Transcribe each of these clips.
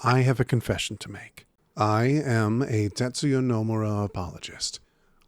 I have a confession to make. I am a Tetsuya Nomura apologist.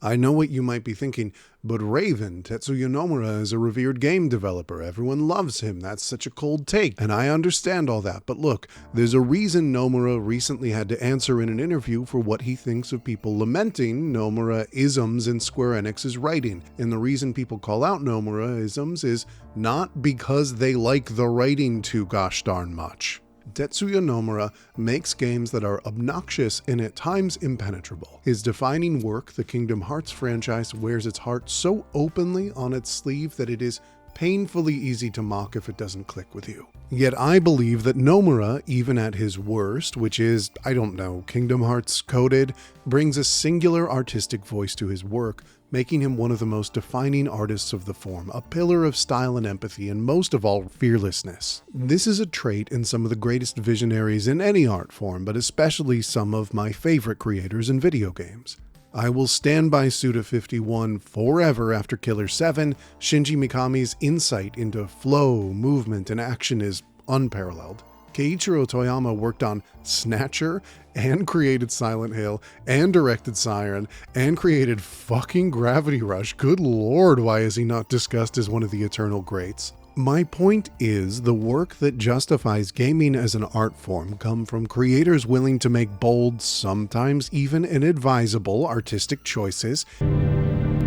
I know what you might be thinking, but Raven, Tetsuya Nomura is a revered game developer. Everyone loves him. That's such a cold take. And I understand all that. But look, there's a reason Nomura recently had to answer in an interview for what he thinks of people lamenting Nomura-isms in Square Enix's writing. And the reason people call out Nomura-isms is not because they like the writing too gosh darn much. Tetsuya Nomura makes games that are obnoxious and at times impenetrable. His defining work, the Kingdom Hearts franchise, wears its heart so openly on its sleeve that it is painfully easy to mock if it doesn't click with you. Yet I believe that Nomura, even at his worst, which is, I don't know, Kingdom Hearts coded, brings a singular artistic voice to his work, making him one of the most defining artists of the form, a pillar of style and empathy, and most of all, fearlessness. This is a trait in some of the greatest visionaries in any art form, but especially some of my favorite creators in video games. I will stand by Suda51 forever after Killer 7. Shinji Mikami's insight into flow, movement, and action is unparalleled. Keiichiro Toyama worked on Snatcher, and created Silent Hill, and directed Siren, and created fucking Gravity Rush. Good lord, why is he not discussed as one of the eternal greats? My point is, the work that justifies gaming as an art form come from creators willing to make bold, sometimes even inadvisable artistic choices.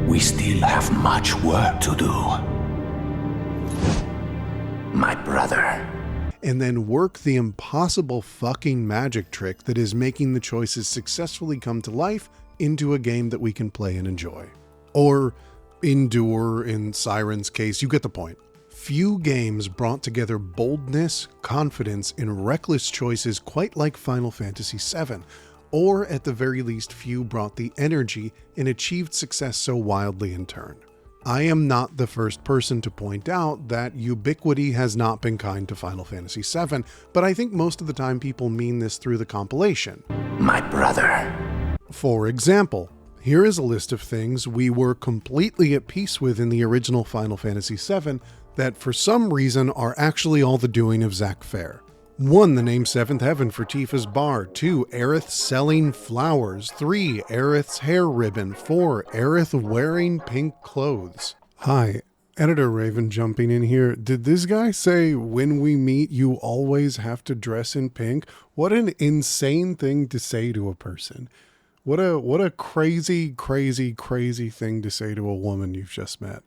We still have much work to do, my brother. And then work the impossible fucking magic trick that is making the choices successfully come to life into a game that we can play and enjoy. Or endure in Siren's case, you get the point. Few games brought together boldness, confidence, and reckless choices quite like Final Fantasy VII, or at the very least few brought the energy and achieved success so wildly in turn. I am not the first person to point out that ubiquity has not been kind to Final Fantasy VII, but I think most of the time people mean this through the compilation. My brother. For example, here is a list of things we were completely at peace with in the original Final Fantasy VII that for some reason are actually all the doing of Zack Fair. 1. The name Seventh Heaven for Tifa's bar. 2. Aerith selling flowers. 3. Aerith's hair ribbon. 4. Aerith wearing pink clothes. Hi, Editor Raven jumping in here. Did this guy say, when we meet, you always have to dress in pink? What an insane thing to say to a person. What a crazy, crazy, crazy thing to say to a woman you've just met.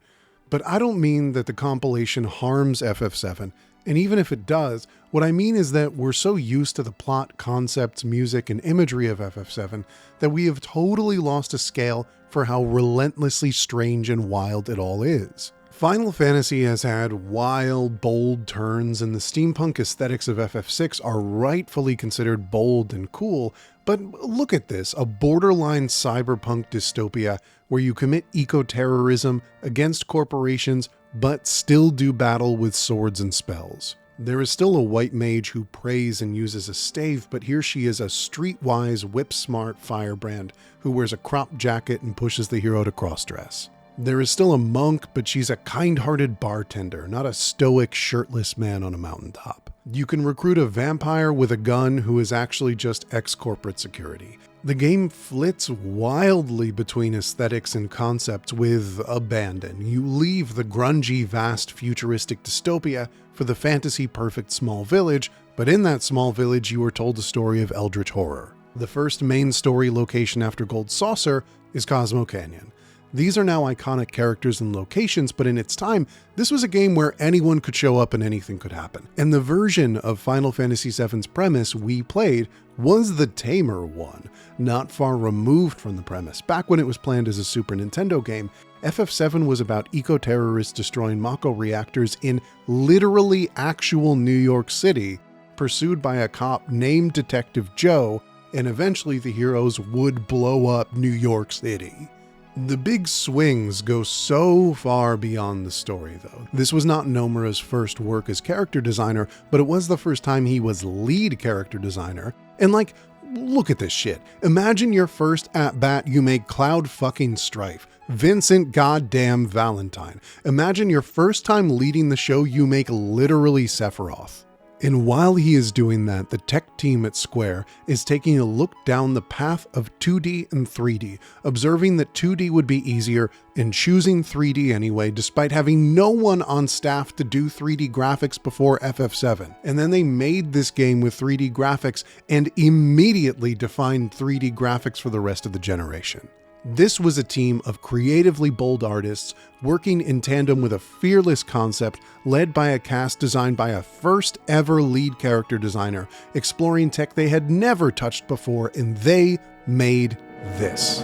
But I don't mean that the compilation harms FF7. And even if it does, what I mean is that we're so used to the plot, concepts, music, and imagery of FF7 that we have totally lost a scale for how relentlessly strange and wild it all is. Final Fantasy has had wild, bold turns, and the steampunk aesthetics of FF6 are rightfully considered bold and cool, but look at this, a borderline cyberpunk dystopia where you commit eco-terrorism against corporations but still do battle with swords and spells. There is still a white mage who prays and uses a stave, but here she is a streetwise, whip-smart firebrand who wears a cropped jacket and pushes the hero to cross-dress. There is still a monk, but she's a kind-hearted bartender, not a stoic, shirtless man on a mountaintop. You can recruit a vampire with a gun who is actually just ex-corporate security. The game flits wildly between aesthetics and concepts with abandon. You leave the grungy, vast, futuristic dystopia for the fantasy-perfect small village, but in that small village you are told a story of eldritch horror. The first main story location after Gold Saucer is Cosmo Canyon. These are now iconic characters and locations, but in its time, this was a game where anyone could show up and anything could happen. And the version of Final Fantasy VII's premise we played was the tamer one, not far removed from the premise. Back when it was planned as a Super Nintendo game, FF7 was about eco-terrorists destroying Mako reactors in literally actual New York City, pursued by a cop named Detective Joe, and eventually the heroes would blow up New York City. The big swings go so far beyond the story, though. This was not Nomura's first work as character designer, but it was the first time he was lead character designer. And like, look at this shit. Imagine your first at-bat you make Cloud fucking Strife. Vincent goddamn Valentine. Imagine your first time leading the show you make literally Sephiroth. And while he is doing that, the tech team at Square is taking a look down the path of 2D and 3D, observing that 2D would be easier and choosing 3D anyway, despite having no one on staff to do 3D graphics before FF7. And then they made this game with 3D graphics and immediately defined 3D graphics for the rest of the generation. This was a team of creatively bold artists working in tandem with a fearless concept led by a cast designed by a first ever lead character designer, exploring tech they had never touched before, and they made this.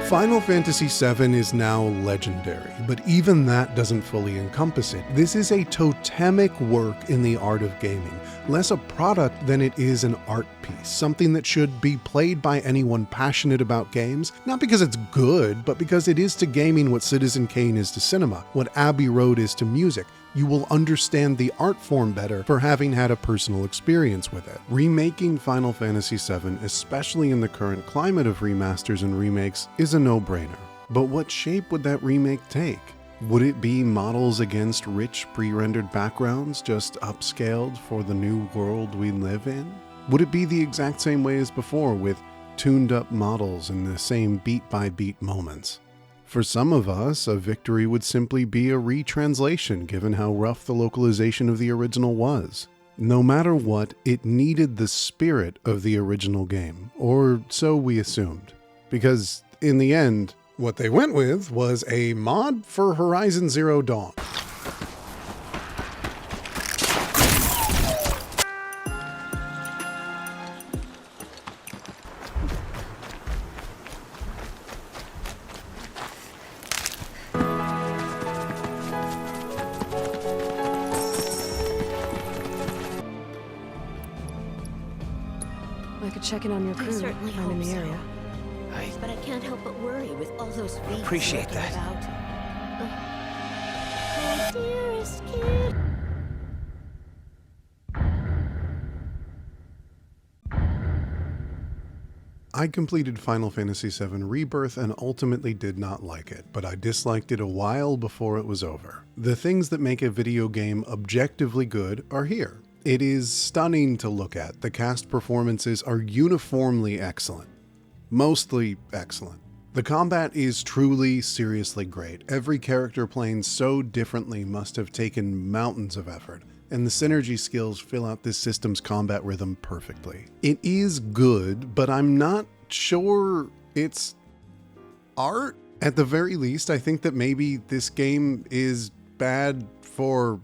Final Fantasy VII is now legendary, but even that doesn't fully encompass it. This is a totemic work in the art of gaming, less a product than it is an art piece, something that should be played by anyone passionate about games, not because it's good, but because it is to gaming what Citizen Kane is to cinema, what Abbey Road is to music. You will understand the art form better for having had a personal experience with it. Remaking Final Fantasy VII, especially in the current climate of remasters and remakes, is a no-brainer. But what shape would that remake take? Would it be models against rich pre-rendered backgrounds, just upscaled for the new world we live in? Would it be the exact same way as before, with tuned-up models and the same beat-by-beat moments? For some of us, a victory would simply be a retranslation, given how rough the localization of the original was. No matter what, it needed the spirit of the original game, or so we assumed. Because, in the end, what they went with was a mod for Horizon Zero Dawn. I could check in on your crew. certainly I'm in hope the so. area. But I can't help but worry with all those feet. Appreciate that. My dearest kid. I completed Final Fantasy VII Rebirth and ultimately did not like it, but I disliked it a while before it was over. The things that make a video game objectively good are here. It is stunning to look at. The cast performances are uniformly excellent. Mostly excellent. The combat is truly, seriously great. Every character playing so differently must have taken mountains of effort, and the synergy skills fill out this system's combat rhythm perfectly. It is good, but I'm not sure it's art. At the very least, I think that maybe this game is bad for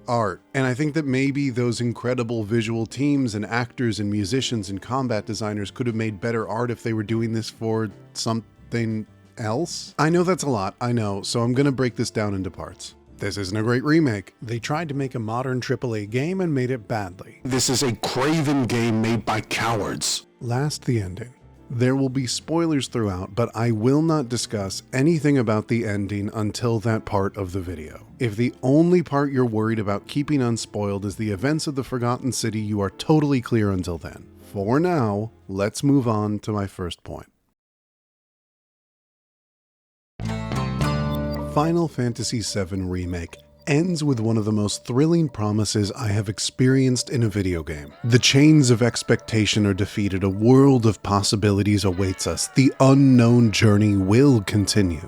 art. And I think that maybe those incredible visual teams and actors and musicians and combat designers could have made better art if they were doing this for something else. I know that's a lot, I know, so I'm gonna break this down into parts. This isn't a great remake. They tried to make a modern AAA game and made it badly. This is a craven game made by cowards. Last, the ending. There will be spoilers throughout, but I will not discuss anything about the ending until that part of the video. If the only part you're worried about keeping unspoiled is the events of the Forgotten City, you are totally clear until then. For now, let's move on to my first point. Final Fantasy VII Remake ends with one of the most thrilling promises I have experienced in a video game. The chains of expectation are defeated, a world of possibilities awaits us, the unknown journey will continue.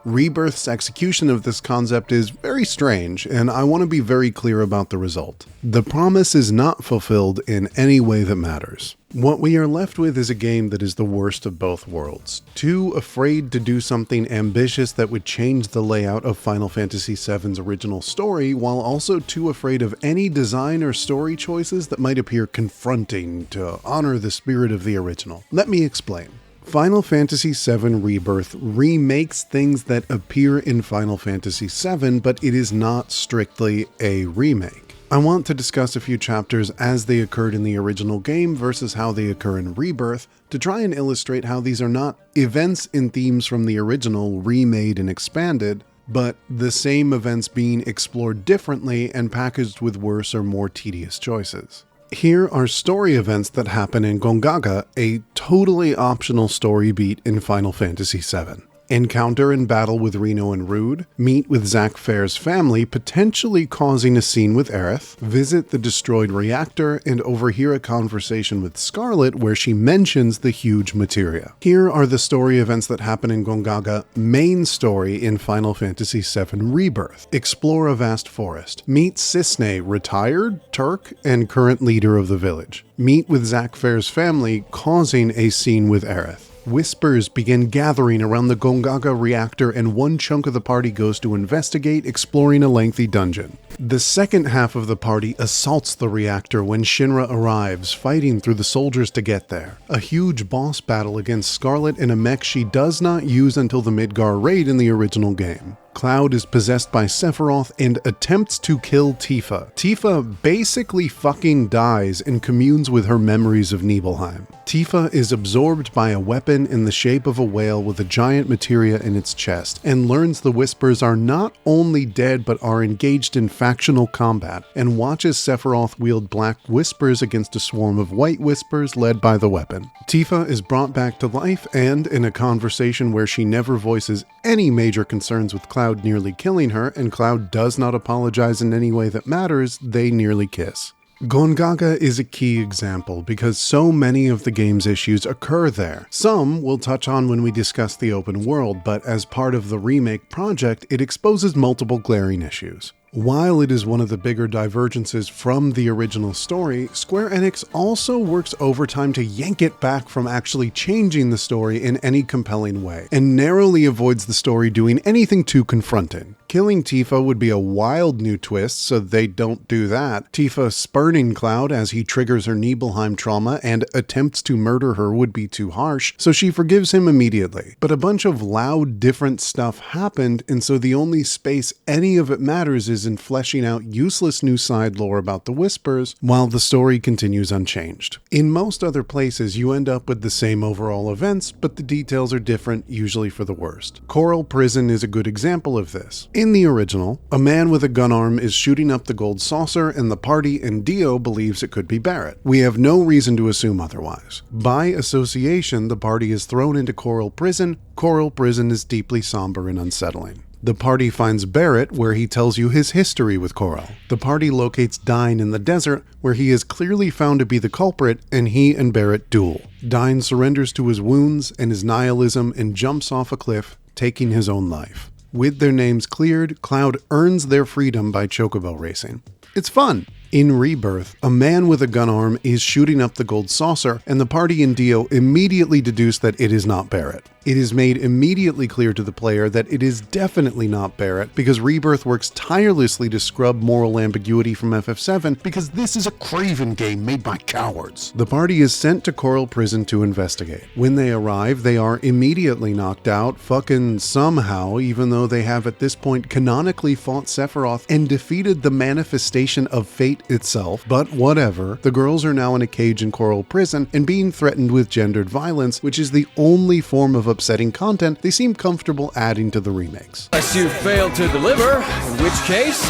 Rebirth's execution of this concept is very strange, and I want to be very clear about the result. The promise is not fulfilled in any way that matters. What we are left with is a game that is the worst of both worlds. Too afraid to do something ambitious that would change the layout of Final Fantasy VII's original story, while also too afraid of any design or story choices that might appear confronting to honor the spirit of the original. Let me explain. Final Fantasy VII Rebirth remakes things that appear in Final Fantasy VII, but it is not strictly a remake. I want to discuss a few chapters as they occurred in the original game versus how they occur in Rebirth to try and illustrate how these are not events and themes from the original remade and expanded, but the same events being explored differently and packaged with worse or more tedious choices. Here are story events that happen in Gongaga, a totally optional story beat in Final Fantasy VII. Encounter and battle with Reno and Rude, meet with Zack Fair's family, potentially causing a scene with Aerith, visit the destroyed reactor, and overhear a conversation with Scarlet where she mentions the huge materia. Here are the story events that happen in Gongaga main story in Final Fantasy VII Rebirth. Explore a vast forest. Meet Cisne, retired, Turk, and current leader of the village. Meet with Zack Fair's family, causing a scene with Aerith. Whispers begin gathering around the Gongaga reactor and one chunk of the party goes to investigate, exploring a lengthy dungeon. The second half of the party assaults the reactor when Shinra arrives, fighting through the soldiers to get there. A huge boss battle against Scarlet in a mech she does not use until the Midgar raid in the original game. Cloud is possessed by Sephiroth and attempts to kill Tifa. Tifa basically fucking dies and communes with her memories of Nibelheim. Tifa is absorbed by a weapon in the shape of a whale with a giant materia in its chest, and learns the Whispers are not only dead but are engaged in factional combat, and watches Sephiroth wield black Whispers against a swarm of white Whispers led by the weapon. Tifa is brought back to life, and in a conversation where she never voices any major concerns with Cloud nearly killing her, and Cloud does not apologize in any way that matters, they nearly kiss. Gongaga is a key example because so many of the game's issues occur there. Some we'll touch on when we discuss the open world, but as part of the remake project, it exposes multiple glaring issues. While it is one of the bigger divergences from the original story, Square Enix also works overtime to yank it back from actually changing the story in any compelling way, and narrowly avoids the story doing anything too confronting. Killing Tifa would be a wild new twist, so they don't do that. Tifa spurning Cloud as he triggers her Nibelheim trauma and attempts to murder her would be too harsh, so she forgives him immediately. But a bunch of loud, different stuff happened, and so the only space any of it matters is in fleshing out useless new side lore about the Whispers, while the story continues unchanged. In most other places, you end up with the same overall events, but the details are different, usually for the worst. Coral Prison is a good example of this. In the original, a man with a gun arm is shooting up the gold saucer, and the party and Dio believes it could be Barrett. We have no reason to assume otherwise. By association, the party is thrown into Coral Prison. Coral Prison is deeply somber and unsettling. The party finds Barrett, where he tells you his history with Coral. The party locates Dine in the desert, where he is clearly found to be the culprit, and he and Barrett duel. Dine surrenders to his wounds and his nihilism and jumps off a cliff, taking his own life. With their names cleared, Cloud earns their freedom by chocobo racing. It's fun. In Rebirth, a man with a gun arm is shooting up the gold saucer, and the party and Dio immediately deduce that it is not Barrett. It is made immediately clear to the player that it is definitely not Barrett, because Rebirth works tirelessly to scrub moral ambiguity from FF7, because this is a Craven game made by cowards. The party is sent to Coral Prison to investigate. When they arrive, they are immediately knocked out, fucking somehow, even though they have at this point canonically fought Sephiroth and defeated the manifestation of fate itself, but whatever. The girls are now in a cage in Coral Prison and being threatened with gendered violence, which is the only form of upsetting content they seem comfortable adding to the remakes. Unless you fail to deliver, in which case,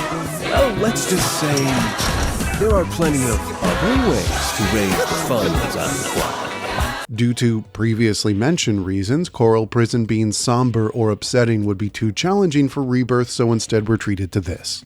well, let's just say there are plenty of other ways to raise the funds on Quad. Due to previously mentioned reasons, Coral Prison being somber or upsetting would be too challenging for Rebirth, so instead we're treated to this.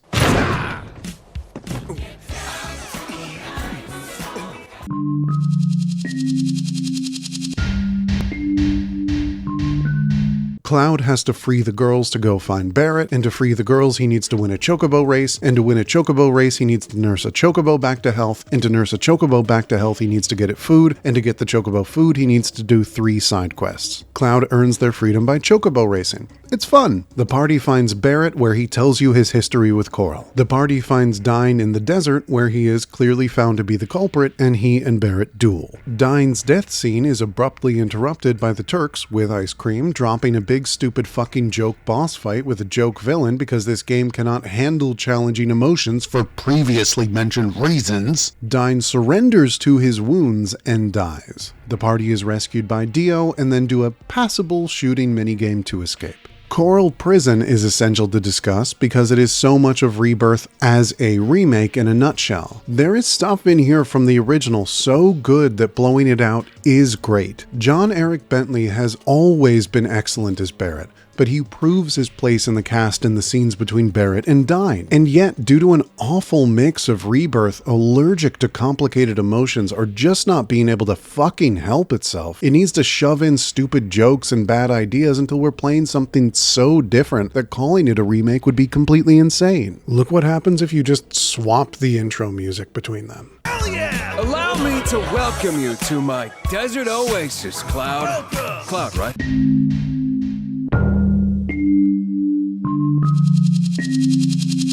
Cloud has to free the girls to go find Barrett, and to free the girls he needs to win a chocobo race, and to win a chocobo race he needs to nurse a chocobo back to health, and to nurse a chocobo back to health he needs to get it food, and to get the chocobo food he needs to do 3 side quests. Cloud earns their freedom by chocobo racing. It's fun. The party finds Barrett where he tells you his history with Coral. The party finds Dine in the desert where he is clearly found to be the culprit and he and Barrett duel. Dine's death scene is abruptly interrupted by the Turks, with Ice Cream dropping a big stupid fucking joke boss fight with a joke villain because this game cannot handle challenging emotions for previously mentioned reasons. Dine surrenders to his wounds and dies. The party is rescued by Dio and then do a passable shooting minigame to escape. Coral Prison is essential to discuss because it is so much of Rebirth as a remake in a nutshell. There is stuff in here from the original so good that blowing it out is great. John Eric Bentley has always been excellent as Barrett, but he proves his place in the cast in the scenes between Barrett and Dine. And yet, due to an awful mix of Rebirth allergic to complicated emotions or just not being able to fucking help itself, it needs to shove in stupid jokes and bad ideas until we're playing something so different that calling it a remake would be completely insane. Look what happens if you just swap the intro music between them. Hell yeah! Allow me to welcome you to my desert oasis, Cloud. Welcome. Cloud, right?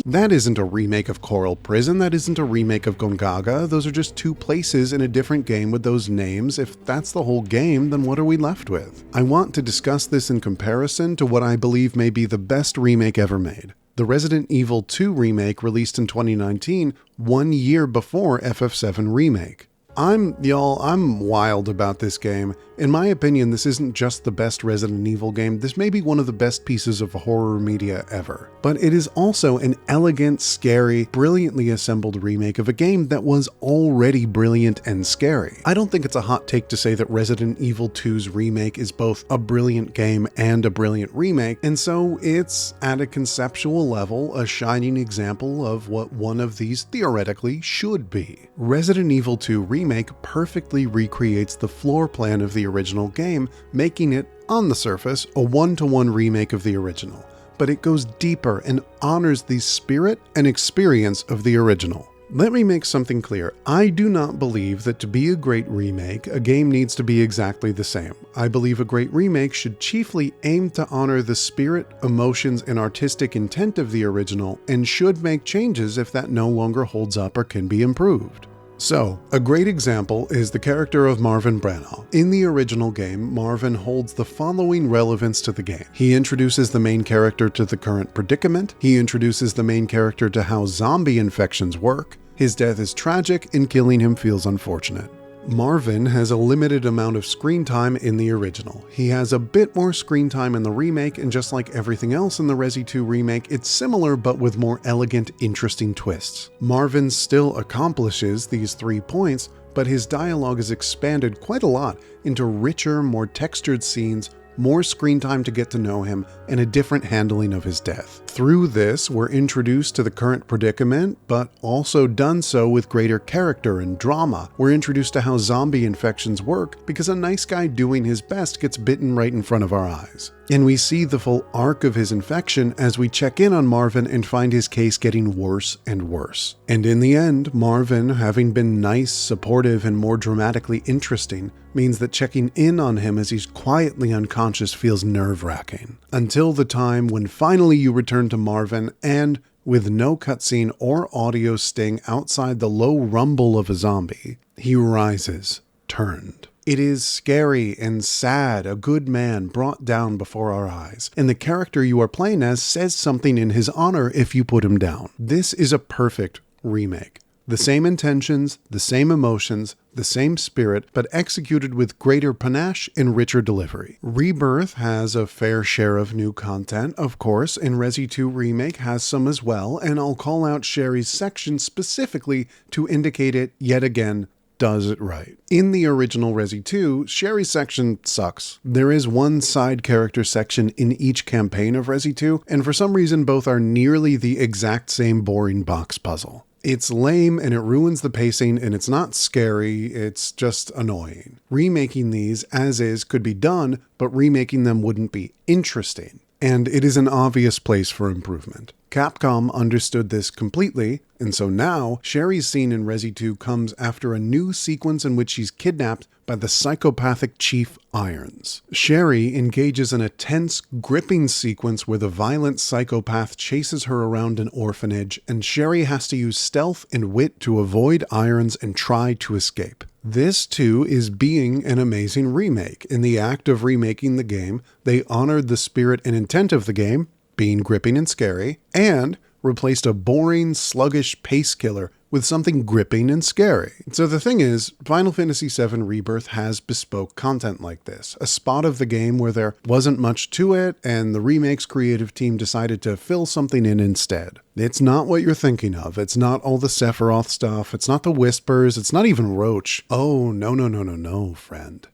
That isn't a remake of Coral Prison, that isn't a remake of Gongaga, those are just two places in a different game with those names. If that's the whole game, then what are we left with? I want to discuss this in comparison to what I believe may be the best remake ever made. The Resident Evil 2 remake released in 2019, 1 year before FF7 Remake. I'm wild about this game. In my opinion, this isn't just the best Resident Evil game, this may be one of the best pieces of horror media ever. But it is also an elegant, scary, brilliantly assembled remake of a game that was already brilliant and scary. I don't think it's a hot take to say that Resident Evil 2's remake is both a brilliant game and a brilliant remake, and so it's, at a conceptual level, a shining example of what one of these theoretically should be. Resident Evil 2 Remake perfectly recreates the floor plan of the original game, making it, on the surface, a one-to-one remake of the original. But it goes deeper and honors the spirit and experience of the original. Let me make something clear. I do not believe that to be a great remake, a game needs to be exactly the same. I believe a great remake should chiefly aim to honor the spirit, emotions, and artistic intent of the original, and should make changes if that no longer holds up or can be improved. So, a great example is the character of Marvin Branagh. In the original game, Marvin holds the following relevance to the game. He introduces the main character to the current predicament, he introduces the main character to how zombie infections work, his death is tragic and killing him feels unfortunate. Marvin has a limited amount of screen time in the original. He has a bit more screen time in the remake, and just like everything else in the Resi 2 remake, it's similar but with more elegant, interesting twists. Marvin still accomplishes these 3 points, but his dialogue is expanded quite a lot into richer, more textured scenes, more screen time to get to know him, and a different handling of his death. Through this, we're introduced to the current predicament, but also done so with greater character and drama. We're introduced to how zombie infections work because a nice guy doing his best gets bitten right in front of our eyes. And we see the full arc of his infection as we check in on Marvin and find his case getting worse and worse. And in the end, Marvin, having been nice, supportive, and more dramatically interesting, means that checking in on him as he's quietly unconscious feels nerve-wracking. Until the time when finally you return to Marvin and, with no cutscene or audio sting outside the low rumble of a zombie, he rises, turned. It is scary and sad, a good man brought down before our eyes, and the character you are playing as says something in his honor if you put him down. This is a perfect remake. The same intentions, the same emotions, the same spirit, but executed with greater panache and richer delivery. Rebirth has a fair share of new content, of course, and Resi 2 Remake has some as well, and I'll call out Sherry's section specifically to indicate it yet again does it right. In the original Resi 2, Sherry's section sucks. There is one side character section in each campaign of Resi 2, and for some reason both are nearly the exact same boring box puzzle. It's lame and it ruins the pacing, and it's not scary, it's just annoying. Remaking these as is could be done, but remaking them wouldn't be interesting. And it is an obvious place for improvement. Capcom understood this completely, and so now, Sherry's scene in Resi 2 comes after a new sequence in which she's kidnapped by the psychopathic Chief Irons. Sherry engages in a tense, gripping sequence where the violent psychopath chases her around an orphanage, and Sherry has to use stealth and wit to avoid Irons and try to escape. This, too, is being an amazing remake. In the act of remaking the game, they honored the spirit and intent of the game, being gripping and scary, and replaced a boring, sluggish pace killer with something gripping and scary. So the thing is, Final Fantasy VII Rebirth has bespoke content like this. A spot of the game where there wasn't much to it, and the remake's creative team decided to fill something in instead. It's not what you're thinking of. It's not all the Sephiroth stuff. It's not the Whispers. It's not even Roach. Oh, no, friend.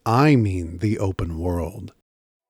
I mean the open world.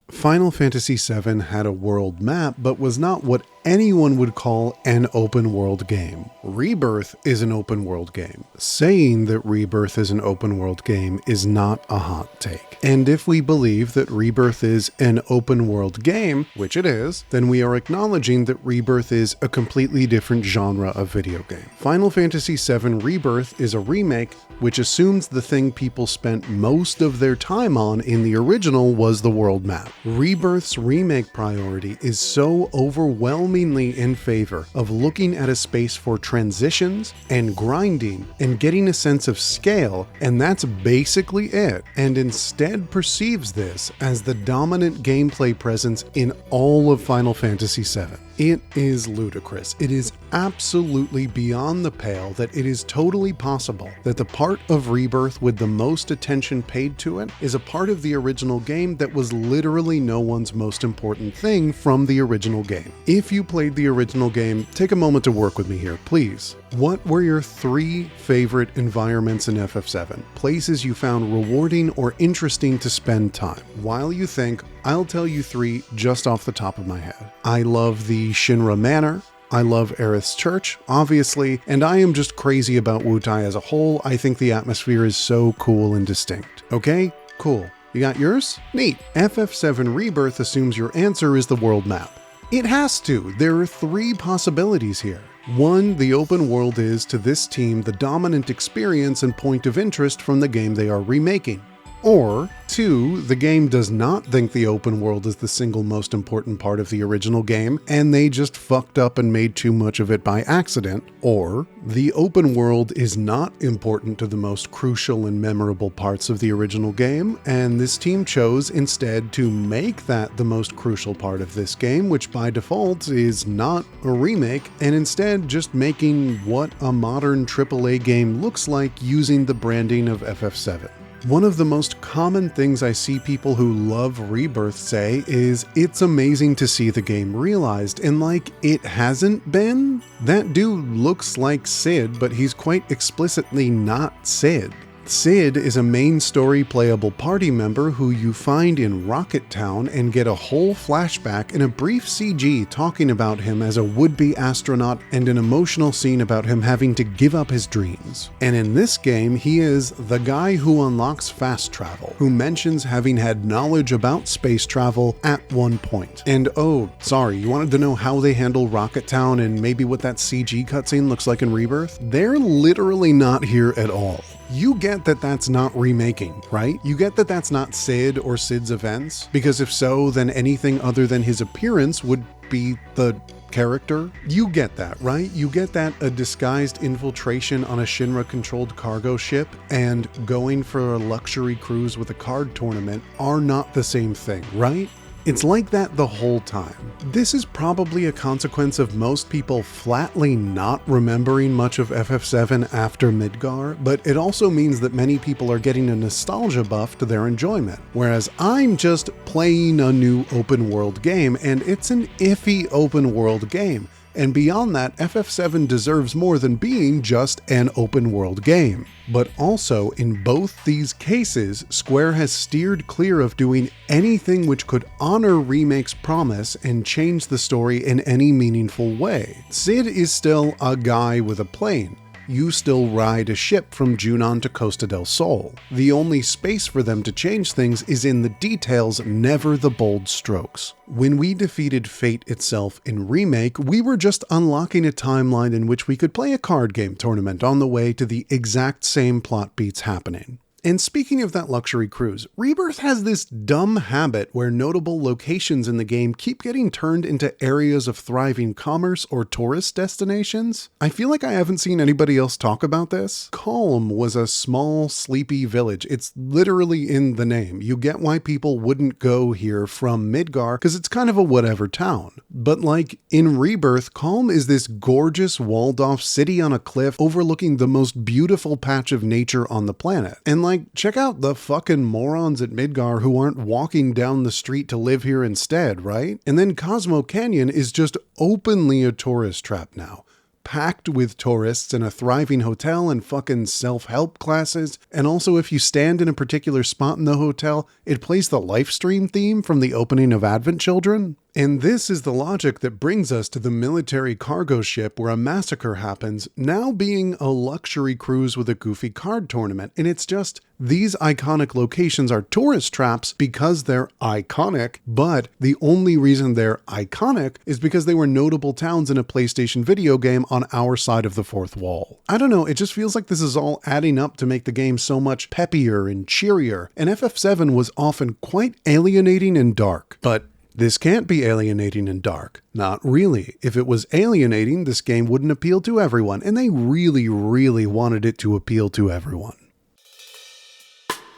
Final Fantasy VII had a world map, but was not what anyone would call an open world game. Rebirth is an open world game. Saying that Rebirth is an open world game is not a hot take. And if we believe that Rebirth is an open world game, which it is, then we are acknowledging that Rebirth is a completely different genre of video game. Final Fantasy VII Rebirth is a remake which assumes the thing people spent most of their time on in the original was the world map. Rebirth's remake priority is so overwhelmingly in favor of looking at a space for transitions and grinding and getting a sense of scale, and that's basically it, and instead perceives this as the dominant gameplay presence in all of Final Fantasy VII. It is ludicrous. It is absolutely beyond the pale that it is totally possible that the part of Rebirth with the most attention paid to it is a part of the original game that was literally no one's most important thing from the original game. If you played the original game, take a moment to work with me here, please. What were your 3 favorite environments in FF7? Places you found rewarding or interesting to spend time? While you think, I'll tell you 3 just off the top of my head. I love the Shinra Manor. I love Aerith's Church, obviously, and I am just crazy about Wutai as a whole. I think the atmosphere is so cool and distinct. Okay? Cool. You got yours? Neat. FF7 Rebirth assumes your answer is the world map. It has to. There are 3 possibilities here. 1, the open world is, to this team, the dominant experience and point of interest from the game they are remaking. Or 2, the game does not think the open world is the single most important part of the original game, and they just fucked up and made too much of it by accident. Or the open world is not important to the most crucial and memorable parts of the original game, and this team chose instead to make that the most crucial part of this game, which by default is not a remake, and instead just making what a modern AAA game looks like using the branding of FF7. One of the most common things I see people who love Rebirth say is it's amazing to see the game realized, and like, it hasn't been? That dude looks like Cid, but he's quite explicitly not Cid. Cid is a main story playable party member who you find in Rocket Town and get a whole flashback and a brief CG talking about him as a would-be astronaut and an emotional scene about him having to give up his dreams. And in this game, he is the guy who unlocks fast travel, who mentions having had knowledge about space travel at one point. And oh, sorry, you wanted to know how they handle Rocket Town and maybe what that CG cutscene looks like in Rebirth? They're literally not here at all. You get that that's not remaking, right? You get that that's not Cid or Cid's events, because if so, then anything other than his appearance would be the character. You get that, right? You get that a disguised infiltration on a Shinra-controlled cargo ship and going for a luxury cruise with a card tournament are not the same thing, right? It's like that the whole time. This is probably a consequence of most people flatly not remembering much of FF7 after Midgar, but it also means that many people are getting a nostalgia buff to their enjoyment, whereas I'm just playing a new open world game, and it's an iffy open world game. And beyond that, FF7 deserves more than being just an open world game. But also, in both these cases, Square has steered clear of doing anything which could honor Remake's promise and change the story in any meaningful way. Cid is still a guy with a plane. You still ride a ship from Junon to Costa del Sol. The only space for them to change things is in the details, never the bold strokes. When we defeated Fate itself in Remake, we were just unlocking a timeline in which we could play a card game tournament on the way to the exact same plot beats happening. And speaking of that luxury cruise, Rebirth has this dumb habit where notable locations in the game keep getting turned into areas of thriving commerce or tourist destinations. I feel like I haven't seen anybody else talk about this. Calm was a small, sleepy village. It's literally in the name. You get why people wouldn't go here from Midgar, because it's kind of a whatever town. But like in Rebirth, Calm is this gorgeous walled-off city on a cliff overlooking the most beautiful patch of nature on the planet. And like, check out the fucking morons at Midgar who aren't walking down the street to live here instead, right? And then Cosmo Canyon is just openly a tourist trap now. Packed with tourists in a thriving hotel and fucking self-help classes. And also, if you stand in a particular spot in the hotel, it plays the Lifestream theme from the opening of Advent Children. And this is the logic that brings us to the military cargo ship where a massacre happens, now being a luxury cruise with a goofy card tournament. And it's just, these iconic locations are tourist traps because they're iconic, but the only reason they're iconic is because they were notable towns in a PlayStation video game on our side of the fourth wall. I don't know, it just feels like this is all adding up to make the game so much peppier and cheerier, and FF7 was often quite alienating and dark, but this can't be alienating and dark. Not really. If it was alienating, this game wouldn't appeal to everyone, and they really, really wanted it to appeal to everyone.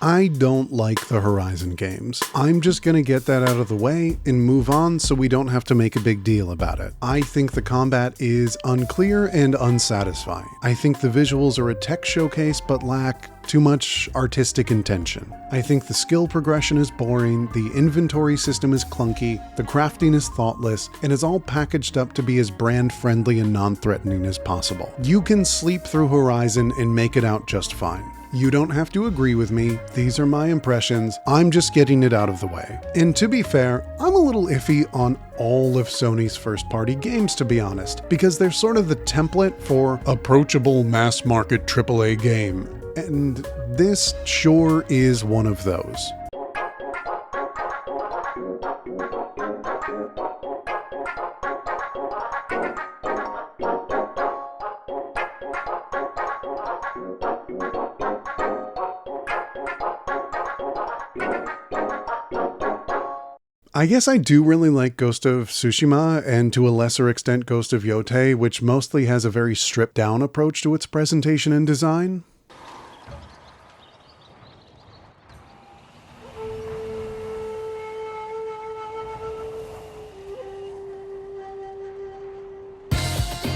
I don't like the Horizon games. I'm just gonna get that out of the way and move on so we don't have to make a big deal about it. I think the combat is unclear and unsatisfying. I think the visuals are a tech showcase but lack too much artistic intention. I think the skill progression is boring, the inventory system is clunky, the crafting is thoughtless, and is all packaged up to be as brand friendly and non-threatening as possible. You can sleep through Horizon and make it out just fine. You don't have to agree with me, these are my impressions, I'm just getting it out of the way. And to be fair, I'm a little iffy on all of Sony's first-party games, to be honest, because they're sort of the template for approachable mass-market AAA game. And this sure is one of those. I guess I do really like Ghost of Tsushima, and to a lesser extent Ghost of Yotei, which mostly has a very stripped down approach to its presentation and design.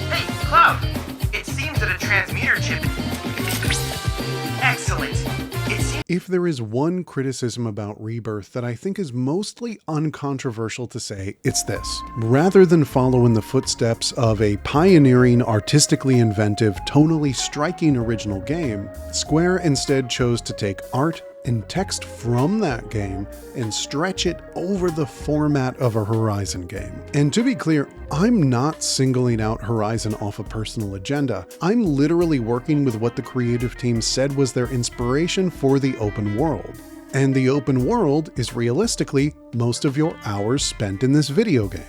Hey, Cloud! It seems that a transmitter chip... Excellent! If there is one criticism about Rebirth that I think is mostly uncontroversial to say, it's this. Rather than follow in the footsteps of a pioneering, artistically inventive, tonally striking original game, Square instead chose to take art and text from that game and stretch it over the format of a Horizon game. And to be clear, I'm not singling out Horizon off a personal agenda. I'm literally working with what the creative team said was their inspiration for the open world. And the open world is realistically most of your hours spent in this video game.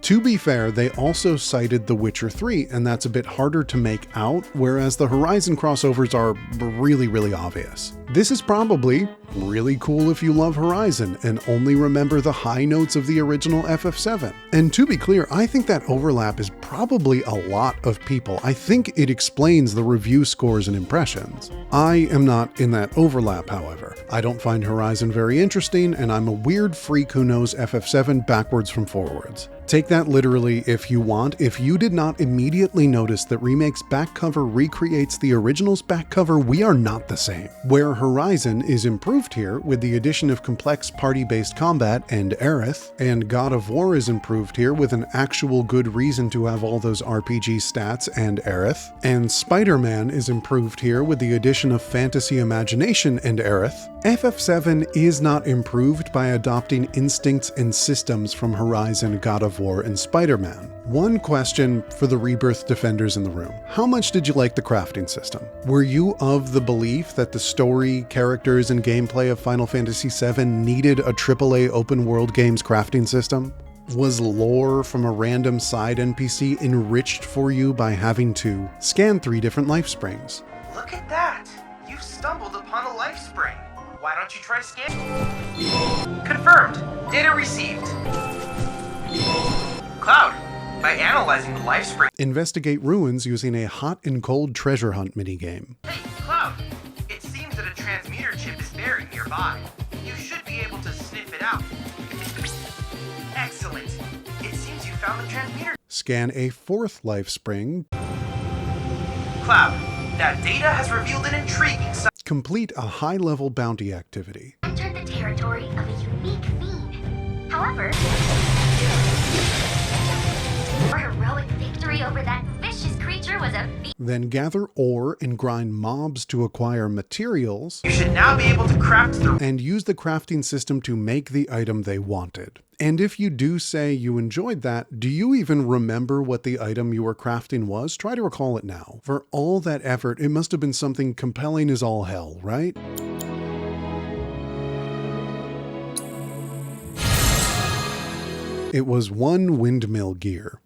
To be fair, they also cited The Witcher 3, and that's a bit harder to make out, whereas the Horizon crossovers are really, really obvious. This is probably really cool if you love Horizon and only remember the high notes of the original FF7. And to be clear, I think that overlap is probably a lot of people. I think it explains the review scores and impressions. I am not in that overlap, however. I don't find Horizon very interesting, and I'm a weird freak who knows FF7 backwards from forwards. Take that literally if you want. If you did not immediately notice that Remake's back cover recreates the original's back cover, we are not the same. Where Horizon is improved here with the addition of complex party-based combat and Aerith, and God of War is improved here with an actual good reason to have all those RPG stats and Aerith, and Spider-Man is improved here with the addition of Fantasy Imagination and Aerith, FF7 is not improved by adopting instincts and systems from Horizon, God of War, and Spider-Man. One question for the Rebirth defenders in the room. How much did you like the crafting system? Were you of the belief that the story, characters, and gameplay of Final Fantasy VII needed a AAA open world game's crafting system? Was lore from a random side NPC enriched for you by having to scan 3 different life springs? Look at that! You've stumbled upon a life Lifestream. Why don't you try scan? Confirmed. Data received. Cloud, by analyzing the Lifestream. Investigate ruins using a hot and cold treasure hunt minigame. Hey, Cloud. It seems that a transmuter chip is buried nearby. You should be able to sniff it out. Excellent. It seems you found the transmuter. Scan a fourth life spring. Cloud, that data has revealed an intriguing side. Complete a high-level bounty activity. Entered the territory of a unique fiend. However, your heroic victory over that vicious creature was a feat. Then gather ore and grind mobs to acquire materials, You should now be able to craft the and use the crafting system to make the item they wanted. And if you do say you enjoyed that, do you even remember what the item you were crafting was? Try to recall it now. For all that effort, it must have been something compelling as all hell, right? It was one windmill gear.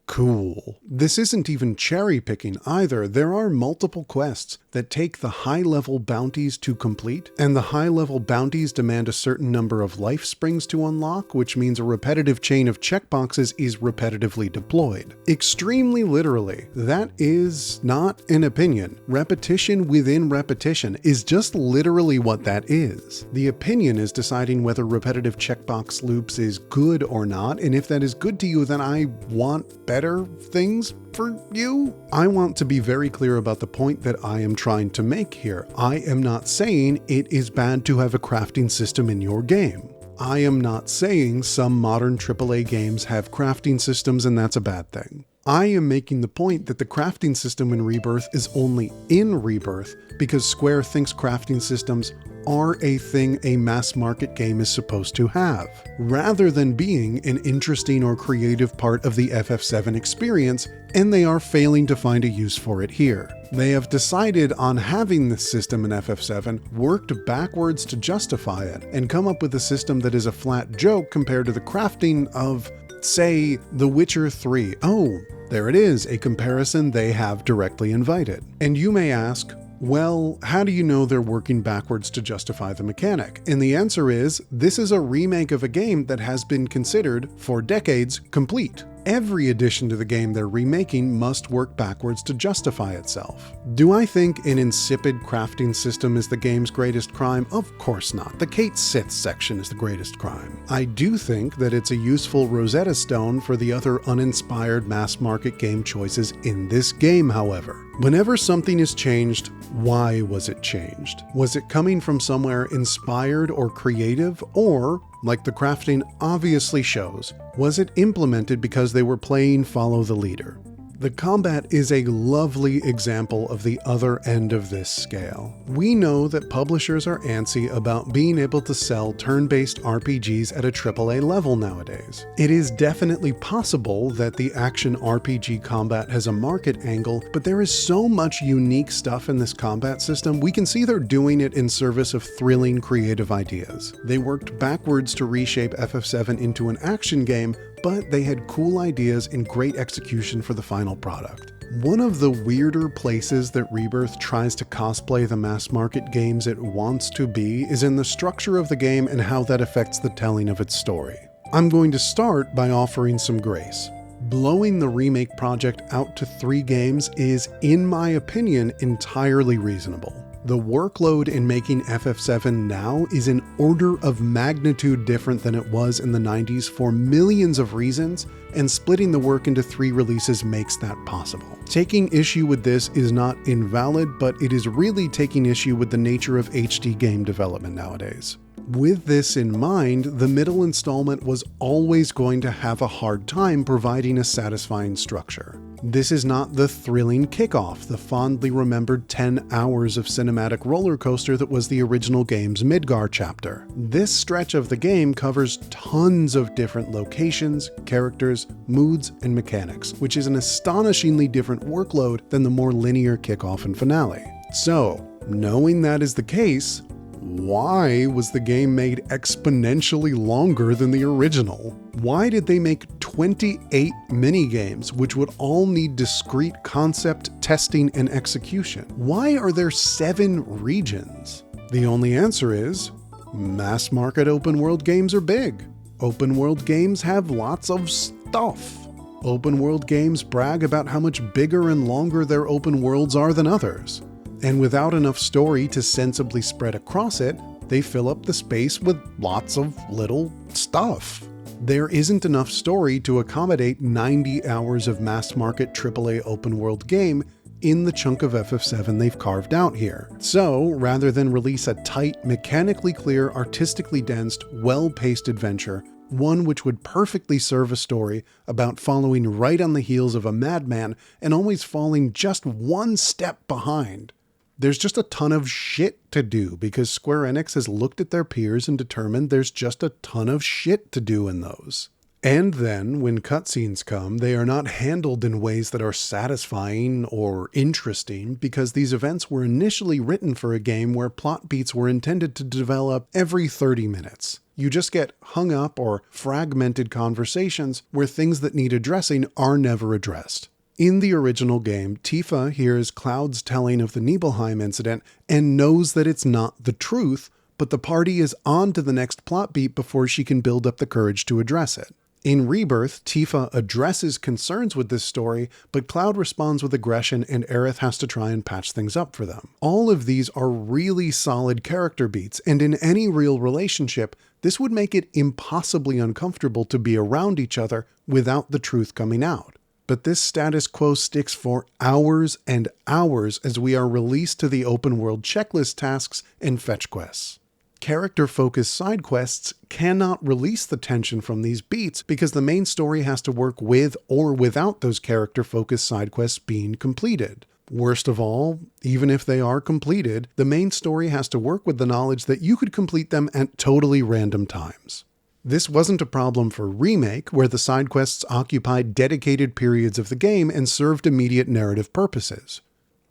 Cool. This isn't even cherry picking either. There are multiple quests that take the high-level bounties to complete, and the high-level bounties demand a certain number of life springs to unlock, which means a repetitive chain of checkboxes is repetitively deployed. Extremely literally, that is not an opinion. Repetition within repetition is just literally what that is. The opinion is deciding whether repetitive checkbox loops is good or not, and if that is good to you, then I want better things for you. I want to be very clear about the point that I am trying to make here. I am not saying it is bad to have a crafting system in your game. I am not saying some modern AAA games have crafting systems and that's a bad thing. I am making the point that the crafting system in Rebirth is only in Rebirth because Square thinks crafting systems are a thing a mass market game is supposed to have, rather than being an interesting or creative part of the FF7 experience, and they are failing to find a use for it here. They have decided on having this system in FF7, worked backwards to justify it, and come up with a system that is a flat joke compared to the crafting of, say, The Witcher 3. Oh, there it is, a comparison they have directly invited. And you may ask, well, how do you know they're working backwards to justify the mechanic? And the answer is, this is a remake of a game that has been considered, for decades, complete. Every addition to the game they're remaking must work backwards to justify itself. Do I think an insipid crafting system is the game's greatest crime? Of course not. The Kate Sith section is the greatest crime. I do think that it's a useful Rosetta Stone for the other uninspired mass market game choices in this game, however. Whenever something is changed, why was it changed? Was it coming from somewhere inspired or creative, or, like the crafting obviously shows, was it implemented because they were playing follow the leader? The combat is a lovely example of the other end of this scale. We know that publishers are antsy about being able to sell turn-based RPGs at a AAA level nowadays. It is definitely possible that the action RPG combat has a market angle, but there is so much unique stuff in this combat system, we can see they're doing it in service of thrilling creative ideas. They worked backwards to reshape FF7 into an action game, but they had cool ideas and great execution for the final product. One of the weirder places that Rebirth tries to cosplay the mass market games it wants to be is in the structure of the game and how that affects the telling of its story. I'm going to start by offering some grace. Blowing the Remake project out to 3 games is, in my opinion, entirely reasonable. The workload in making FF7 now is an order of magnitude different than it was in the 90s for millions of reasons, and splitting the work into 3 releases makes that possible. Taking issue with this is not invalid, but it is really taking issue with the nature of HD game development nowadays. With this in mind, the middle installment was always going to have a hard time providing a satisfying structure. This is not the thrilling kickoff, the fondly remembered 10 hours of cinematic roller coaster that was the original game's Midgar chapter. This stretch of the game covers tons of different locations, characters, moods, and mechanics, which is an astonishingly different workload than the more linear kickoff and finale. So, knowing that is the case, why was the game made exponentially longer than the original? Why did they make 28 minigames, which would all need discrete concept, testing, and execution? Why are there 7 regions? The only answer is, mass market open world games are big. Open world games have lots of stuff. Open world games brag about how much bigger and longer their open worlds are than others. And without enough story to sensibly spread across it, they fill up the space with lots of little stuff. There isn't enough story to accommodate 90 hours of mass market AAA open world game in the chunk of FF7 they've carved out here. So, rather than release a tight, mechanically clear, artistically dense, well-paced adventure, one which would perfectly serve a story about following right on the heels of a madman and always falling just one step behind, there's just a ton of shit to do because Square Enix has looked at their peers and determined there's just a ton of shit to do in those. And then, when cutscenes come, they are not handled in ways that are satisfying or interesting because these events were initially written for a game where plot beats were intended to develop every 30 minutes. You just get hung up or fragmented conversations where things that need addressing are never addressed. In the original game, Tifa hears Cloud's telling of the Nibelheim incident and knows that it's not the truth, but the party is on to the next plot beat before she can build up the courage to address it. In Rebirth, Tifa addresses concerns with this story, but Cloud responds with aggression and Aerith has to try and patch things up for them. All of these are really solid character beats, and in any real relationship, this would make it impossibly uncomfortable to be around each other without the truth coming out. But this status quo sticks for hours and hours as we are released to the open world checklist tasks and fetch quests. Character-focused side quests cannot release the tension from these beats because the main story has to work with or without those character-focused side quests being completed. Worst of all, even if they are completed, the main story has to work with the knowledge that you could complete them at totally random times. This wasn't a problem for Remake, where the side quests occupied dedicated periods of the game and served immediate narrative purposes.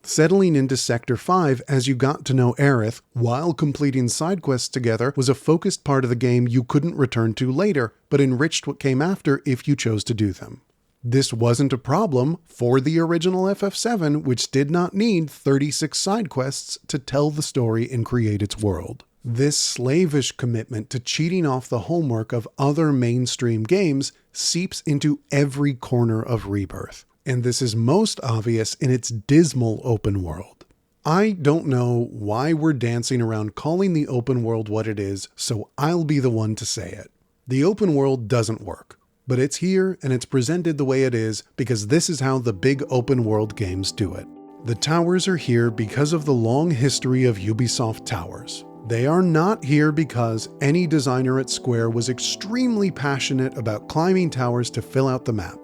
Settling into Sector 5 as you got to know Aerith while completing side quests together was a focused part of the game you couldn't return to later, but enriched what came after if you chose to do them. This wasn't a problem for the original FF7, which did not need 36 side quests to tell the story and create its world. This slavish commitment to cheating off the homework of other mainstream games seeps into every corner of Rebirth. And this is most obvious in its dismal open world. I don't know why we're dancing around calling the open world what it is, so I'll be the one to say it. The open world doesn't work, but it's here and it's presented the way it is because this is how the big open world games do it. The towers are here because of the long history of Ubisoft towers. They are not here because any designer at Square was extremely passionate about climbing towers to fill out the map.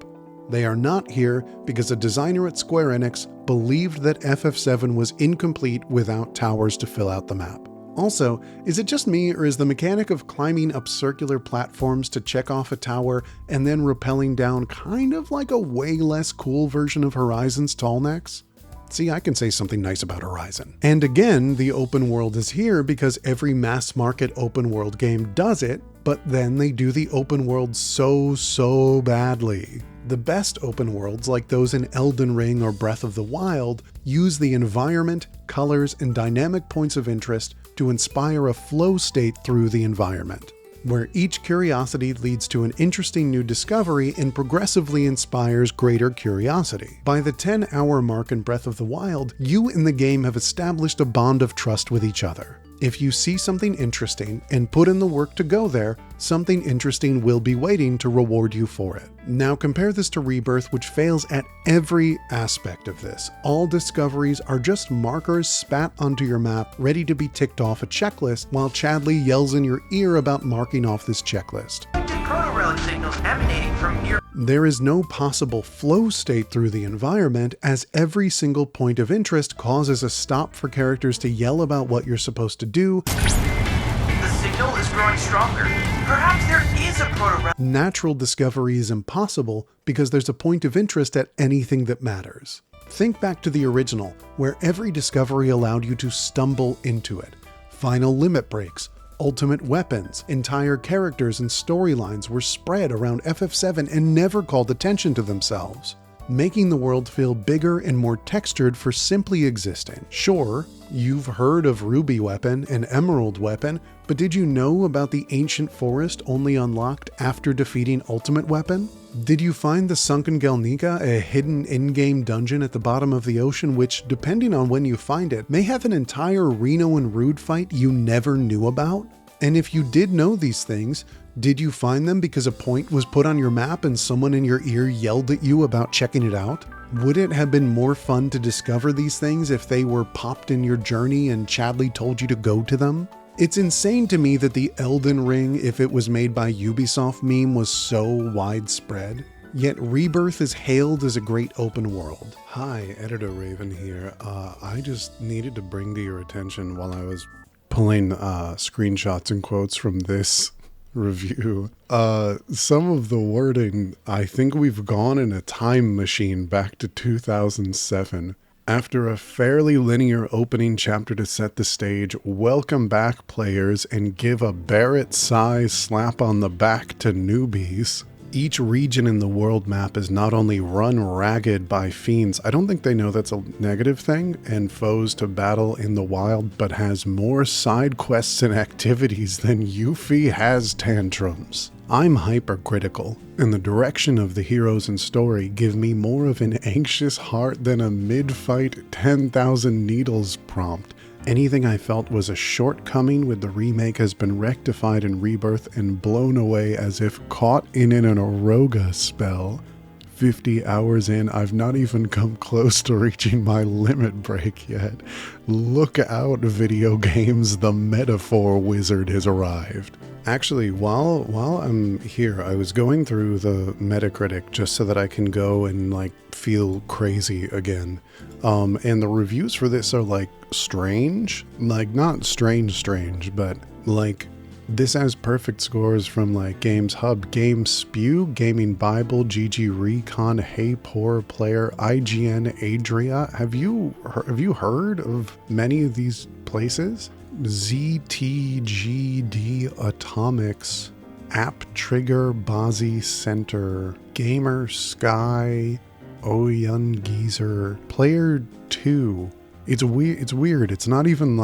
They are not here because a designer at Square Enix believed that FF7 was incomplete without towers to fill out the map. Also, is it just me or is the mechanic of climbing up circular platforms to check off a tower and then rappelling down kind of like a way less cool version of Horizon's tall necks? See, I can say something nice about Horizon. And again, the open world is here because every mass market open world game does it, but then they do the open world so badly. The best open worlds, like those in Elden Ring or Breath of the Wild, use the environment, colors, and dynamic points of interest to inspire a flow state through the environment, where each curiosity leads to an interesting new discovery and progressively inspires greater curiosity. By the 10-hour mark in Breath of the Wild, you and the game have established a bond of trust with each other. If you see something interesting and put in the work to go there, something interesting will be waiting to reward you for it. Now compare this to Rebirth, which fails at every aspect of this. All discoveries are just markers spat onto your map, ready to be ticked off a checklist, while Chadley yells in your ear about marking off this checklist. Proto-relic signals emanating from near... There is no possible flow state through the environment, as every single point of interest causes a stop for characters to yell about what you're supposed to do. The signal is growing stronger. Perhaps there is a proto-relic... Natural discovery is impossible because there's a point of interest at anything that matters. Think back to the original, where every discovery allowed you to stumble into it. Final limit breaks, ultimate weapons, entire characters and storylines were spread around FF7 and never called attention to themselves. making the world feel bigger and more textured for simply existing. Sure, you've heard of Ruby Weapon and Emerald Weapon, but did you know about the Ancient Forest only unlocked after defeating Ultimate Weapon? Did you find the Sunken Galnica, a hidden in-game dungeon at the bottom of the ocean which, depending on when you find it, may have an entire Reno and Rude fight you never knew about? And if you did know these things, did you find them because a point was put on your map and someone in your ear yelled at you about checking it out? Would it have been more fun to discover these things if they were popped in your journey and Chadley told you to go to them? It's insane to me that the Elden Ring, if it was made by Ubisoft meme, was so widespread. Yet Rebirth is hailed as a great open world. Hi, Editor Raven here. I just needed to bring to your attention while I was pulling screenshots and quotes from this review. Some of the wording, I think we've gone in a time machine back to 2007. After a fairly linear opening chapter to set the stage, welcome back players and give a Barrett-size slap on the back to newbies. Each region in the world map is not only run ragged by fiends, I don't think they know that's a negative thing, and foes to battle in the wild, but has more side quests and activities than Yuffie has tantrums. I'm hypercritical, and the direction of the heroes and story give me more of an anxious heart than a mid-fight 10,000 needles prompt. Anything I felt was a shortcoming with the remake has been rectified in Rebirth and blown away as if caught in an Aroga spell. 50 hours in, I've not even come close to reaching my limit break yet. Look out, video games, the metaphor wizard has arrived. Actually, while I'm here, I was going through the Metacritic just so that I can go and feel crazy again. And the reviews for this are strange, not strange, but this has perfect scores from Games Hub, Game Spew, Gaming Bible, GG Recon, Hey Poor Player, IGN, Adria. Have you heard of many of these places? ZTGD Atomics, App Trigger, Bozzy Center, Gamer Sky, Oyun Geezer, Player 2. It's weird. It's not even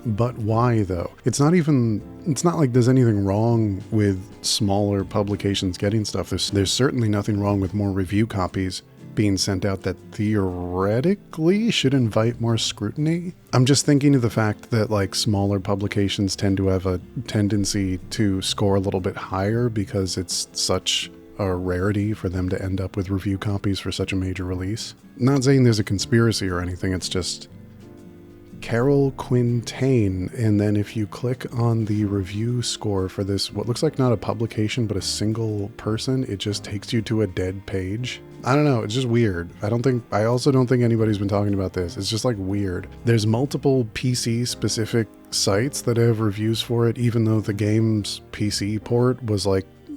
but why though? It's not like there's anything wrong with smaller publications getting stuff. There's certainly nothing wrong with more review copies being sent out that theoretically should invite more scrutiny. I'm just thinking of the fact that smaller publications tend to have a tendency to score a little bit higher because it's such a rarity for them to end up with review copies for such a major release. Not saying there's a conspiracy or anything, it's just Carol Quintain, and then if you click on the review score for this, what looks like not a publication but a single person, it just takes you to a dead page. I don't know, it's just weird. I also don't think anybody's been talking about this. It's just weird. There's multiple PC specific sites that have reviews for it, even though the game's PC port was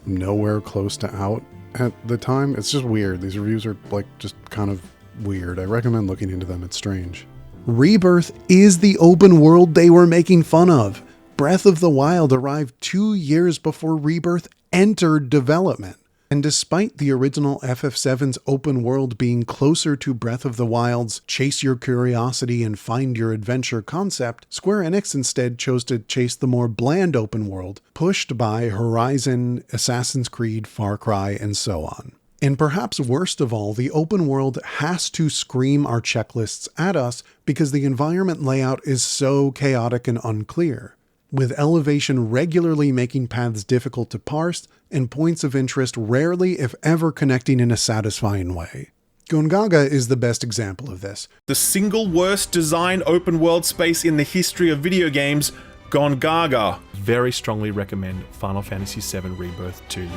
nowhere close to out at the time. It's just weird. These reviews are just kind of weird. I recommend looking into them. It's strange. Rebirth is the open world they were making fun of. Breath of the Wild arrived 2 years before Rebirth entered development. And despite the original FF7's open world being closer to Breath of the Wild's chase your curiosity and find your adventure concept, Square Enix instead chose to chase the more bland open world, pushed by Horizon, Assassin's Creed, Far Cry, and so on. And perhaps worst of all, the open world has to scream our checklists at us because the environment layout is so chaotic and unclear, with elevation regularly making paths difficult to parse and points of interest rarely if ever connecting in a satisfying way. Gongaga is the best example of this. The single worst designed open world space in the history of video games, Gongaga. Very strongly recommend Final Fantasy VII Rebirth to you.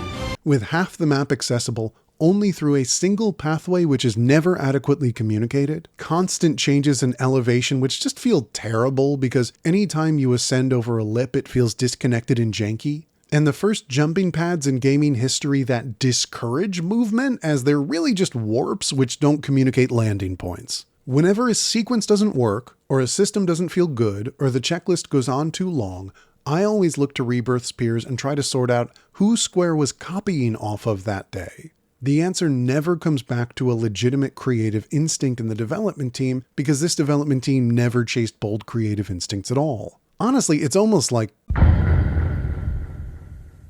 With half the map accessible only through a single pathway which is never adequately communicated, constant changes in elevation which just feel terrible because anytime you ascend over a lip it feels disconnected and janky, and the first jumping pads in gaming history that discourage movement as they're really just warps which don't communicate landing points. Whenever a sequence doesn't work, or a system doesn't feel good, or the checklist goes on too long, I always look to Rebirth's peers and try to sort out who Square was copying off of that day. The answer never comes back to a legitimate creative instinct in the development team because this development team never chased bold creative instincts at all. Honestly, it's almost like...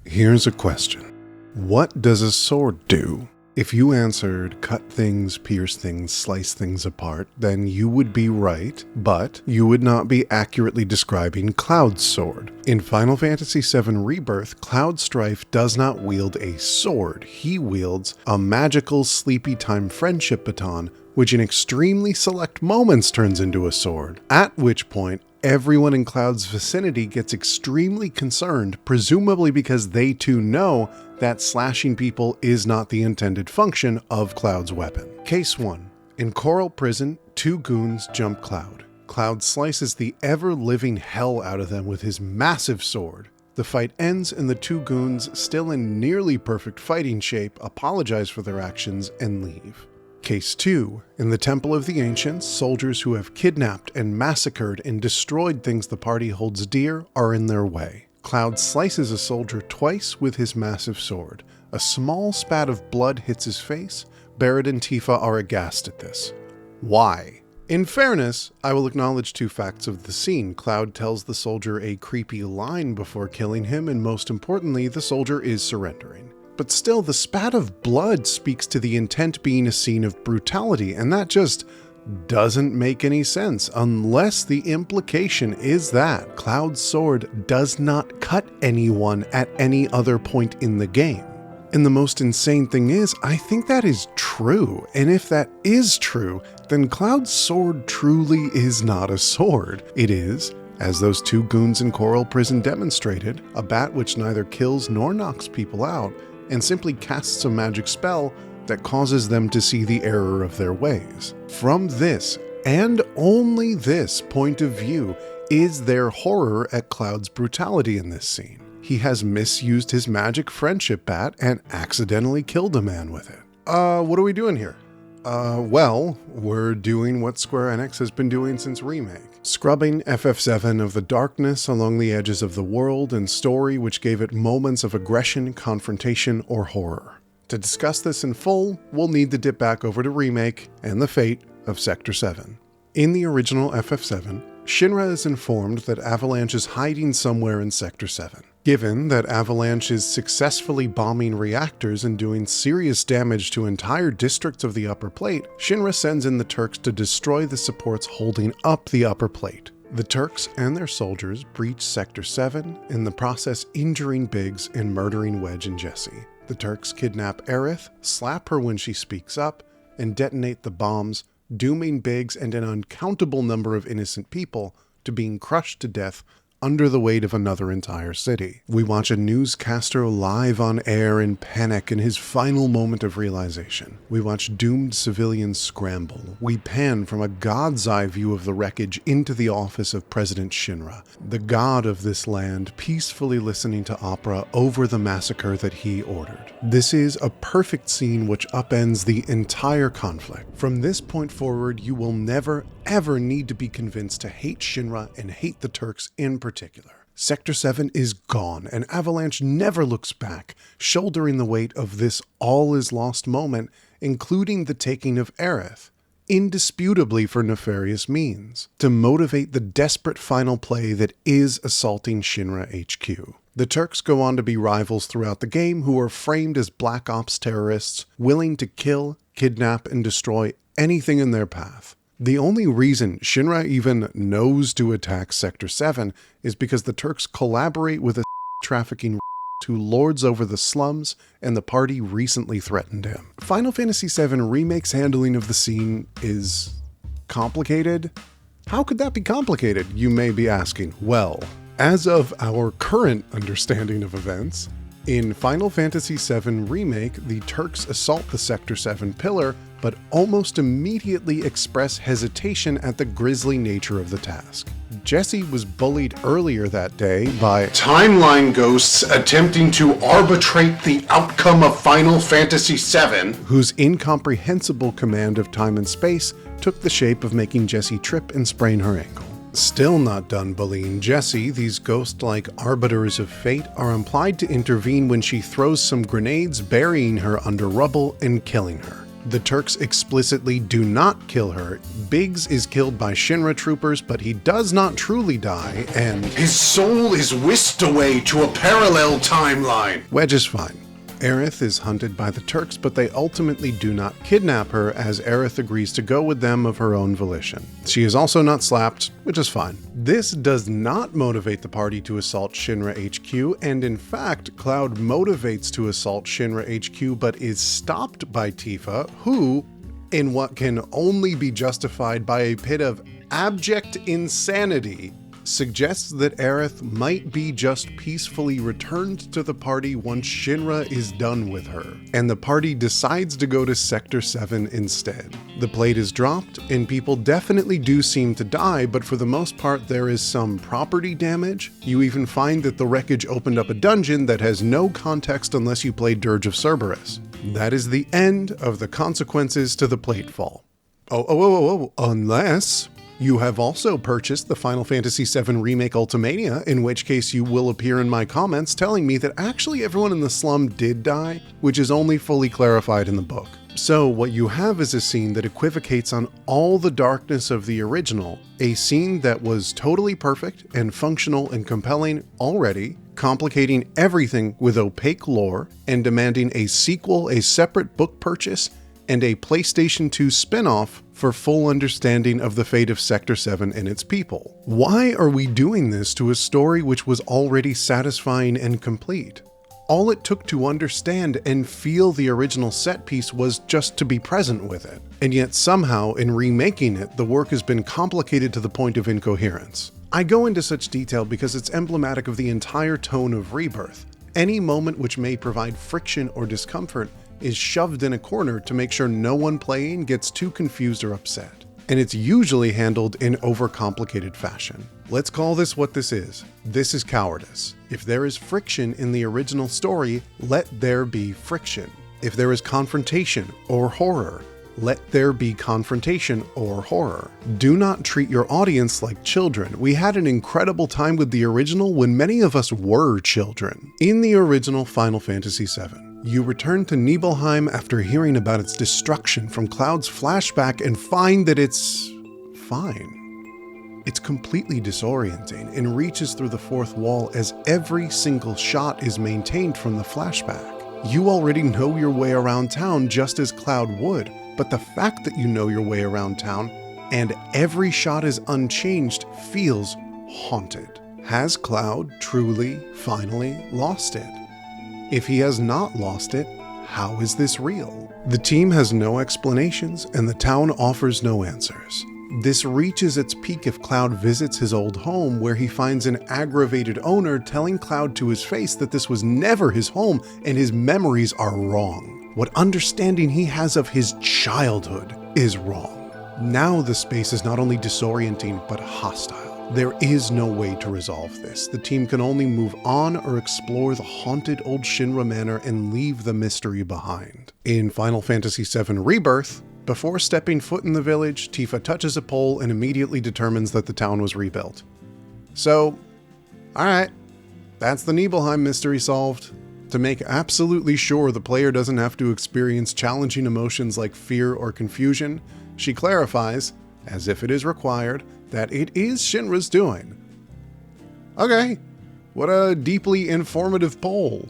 Here's a question. What does a sword do? If you answered cut things, pierce things, slice things apart, then you would be right, but you would not be accurately describing Cloud's sword. In Final Fantasy VII Rebirth, Cloud Strife does not wield a sword. He wields a magical sleepy time friendship baton, which in extremely select moments turns into a sword, at which point everyone in Cloud's vicinity gets extremely concerned, presumably because they too know that slashing people is not the intended function of Cloud's weapon. Case 1. In Coral Prison, 2 goons jump Cloud. Cloud slices the ever-living hell out of them with his massive sword. The fight ends and the 2 goons, still in nearly perfect fighting shape, apologize for their actions and leave. Case 2. In the Temple of the Ancients, soldiers who have kidnapped and massacred and destroyed things the party holds dear are in their way. Cloud slices a soldier twice with his massive sword. A small spat of blood hits his face. Barrett and Tifa are aghast at this. Why? In fairness, I will acknowledge 2 facts of the scene. Cloud tells the soldier a creepy line before killing him, and most importantly, the soldier is surrendering. But still, the spat of blood speaks to the intent being a scene of brutality, and that just doesn't make any sense unless the implication is that Cloud's sword does not cut anyone at any other point in the game. And the most insane thing is, I think that is true. And if that is true, then Cloud's sword truly is not a sword. It is, as those 2 goons in Coral Prison demonstrated, a bat which neither kills nor knocks people out, and simply casts a magic spell that causes them to see the error of their ways. From this, and only this point of view, is there horror at Cloud's brutality in this scene. He has misused his magic friendship bat and accidentally killed a man with it. What are we doing here? Well, we're doing what Square Enix has been doing since Remake. Scrubbing FF7 of the darkness along the edges of the world and story which gave it moments of aggression, confrontation, or horror. To discuss this in full, we'll need to dip back over to Remake and the fate of Sector 7. In the original FF7, Shinra is informed that Avalanche is hiding somewhere in Sector 7. Given that Avalanche is successfully bombing reactors and doing serious damage to entire districts of the Upper Plate, Shinra sends in the Turks to destroy the supports holding up the Upper Plate. The Turks and their soldiers breach Sector 7, in the process injuring Biggs and murdering Wedge and Jesse. The Turks kidnap Aerith, slap her when she speaks up, and detonate the bombs, dooming Biggs and an uncountable number of innocent people to being crushed to death under the weight of another entire city. We watch a newscaster live on air in panic in his final moment of realization. We watch doomed civilians scramble. We pan from a god's eye view of the wreckage into the office of President Shinra, the god of this land, peacefully listening to opera over the massacre that he ordered. This is a perfect scene which upends the entire conflict. From this point forward, you will never, ever need to be convinced to hate Shinra and hate the Turks in particular. Sector 7 is gone, and Avalanche never looks back, shouldering the weight of this all-is-lost moment, including the taking of Aerith, indisputably for nefarious means, to motivate the desperate final play that is assaulting Shinra HQ. The Turks go on to be rivals throughout the game who are framed as Black Ops terrorists, willing to kill, kidnap, and destroy anything in their path. The only reason Shinra even knows to attack Sector 7 is because the Turks collaborate with a trafficking who lords over the slums, and the party recently threatened him. Final Fantasy VII Remake's handling of the scene is complicated. How could that be complicated, you may be asking? Well, as of our current understanding of events, in Final Fantasy VII Remake, the Turks assault the Sector 7 pillar, but almost immediately express hesitation at the grisly nature of the task. Jesse was bullied earlier that day by timeline ghosts attempting to arbitrate the outcome of Final Fantasy VII, whose incomprehensible command of time and space took the shape of making Jessie trip and sprain her ankle. Still not done bullying Jessie, these ghost-like arbiters of fate are implied to intervene when she throws some grenades, burying her under rubble and killing her. The Turks explicitly do not kill her. Biggs is killed by Shinra troopers, but he does not truly die, and His soul is whisked away to a parallel timeline. Wedge is fine. Aerith is hunted by the Turks, but they ultimately do not kidnap her, as Aerith agrees to go with them of her own volition. She is also not slapped, which is fine. This does not motivate the party to assault Shinra HQ, and in fact, Cloud motivates to assault Shinra HQ, but is stopped by Tifa, who, in what can only be justified by a pit of abject insanity, suggests that Aerith might be just peacefully returned to the party once Shinra is done with her, and the party decides to go to Sector 7 instead. The plate is dropped, and people definitely do seem to die, but for the most part there is some property damage. You even find that the wreckage opened up a dungeon that has no context unless you play Dirge of Cerberus. That is the end of the consequences to the platefall. Unless you have also purchased the Final Fantasy VII Remake Ultimania, in which case you will appear in my comments telling me that actually everyone in the slum did die, which is only fully clarified in the book. So what you have is a scene that equivocates on all the darkness of the original, a scene that was totally perfect and functional and compelling already, complicating everything with opaque lore, and demanding a sequel, a separate book purchase, and a PlayStation 2 spin-off for full understanding of the fate of Sector 7 and its people. Why are we doing this to a story which was already satisfying and complete? All it took to understand and feel the original set piece was just to be present with it. And yet somehow, in remaking it, the work has been complicated to the point of incoherence. I go into such detail because it's emblematic of the entire tone of Rebirth. Any moment which may provide friction or discomfort is shoved in a corner to make sure no one playing gets too confused or upset. And it's usually handled in overcomplicated fashion. Let's call this what this is. This is cowardice. If there is friction in the original story, let there be friction. If there is confrontation or horror, let there be confrontation or horror. Do not treat your audience like children. We had an incredible time with the original when many of us were children. In the original Final Fantasy VII, you return to Nibelheim after hearing about its destruction from Cloud's flashback and find that it's fine. It's completely disorienting and reaches through the fourth wall as every single shot is maintained from the flashback. You already know your way around town just as Cloud would, but the fact that you know your way around town and every shot is unchanged feels haunted. Has Cloud truly, finally lost it? If he has not lost it, how is this real? The team has no explanations and the town offers no answers. This reaches its peak if Cloud visits his old home, where he finds an aggravated owner telling Cloud to his face that this was never his home and his memories are wrong. What understanding he has of his childhood is wrong. Now the space is not only disorienting but hostile. There is no way to resolve this. The team can only move on or explore the haunted old Shinra Manor and leave the mystery behind. In Final Fantasy VII Rebirth, before stepping foot in the village, Tifa touches a pole and immediately determines that the town was rebuilt. So, alright, that's the Nibelheim mystery solved. To make absolutely sure the player doesn't have to experience challenging emotions like fear or confusion, she clarifies, as if it is required, that it is Shinra's doing. Okay, what a deeply informative poll.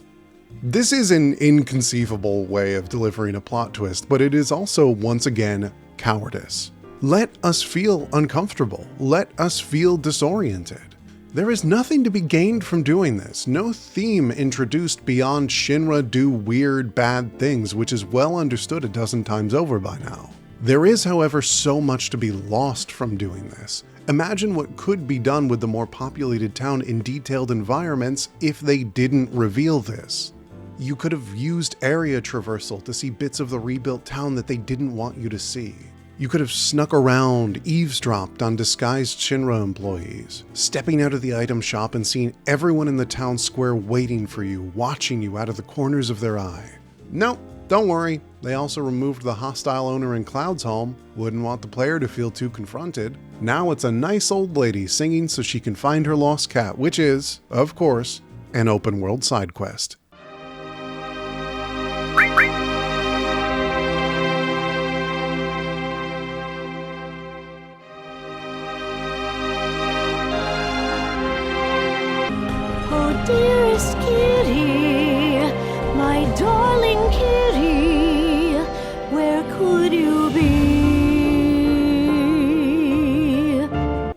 This is an inconceivable way of delivering a plot twist, but it is also, once again, cowardice. Let us feel uncomfortable. Let us feel disoriented. There is nothing to be gained from doing this. No theme introduced beyond Shinra do weird, bad things, which is well understood a dozen times over by now. There is, however, so much to be lost from doing this. Imagine what could be done with the more populated town in detailed environments if they didn't reveal this. You could have used area traversal to see bits of the rebuilt town that they didn't want you to see. You could have snuck around, eavesdropped on disguised Shinra employees, stepping out of the item shop and seeing everyone in the town square waiting for you, watching you out of the corners of their eye. Nope, Don't worry, they also removed the hostile owner in Cloud's home. Wouldn't want the player to feel too confronted. Now it's a nice old lady singing so she can find her lost cat, which is, of course, an open world side quest. Oh, dearest kitty, my darling kitty, where could you be?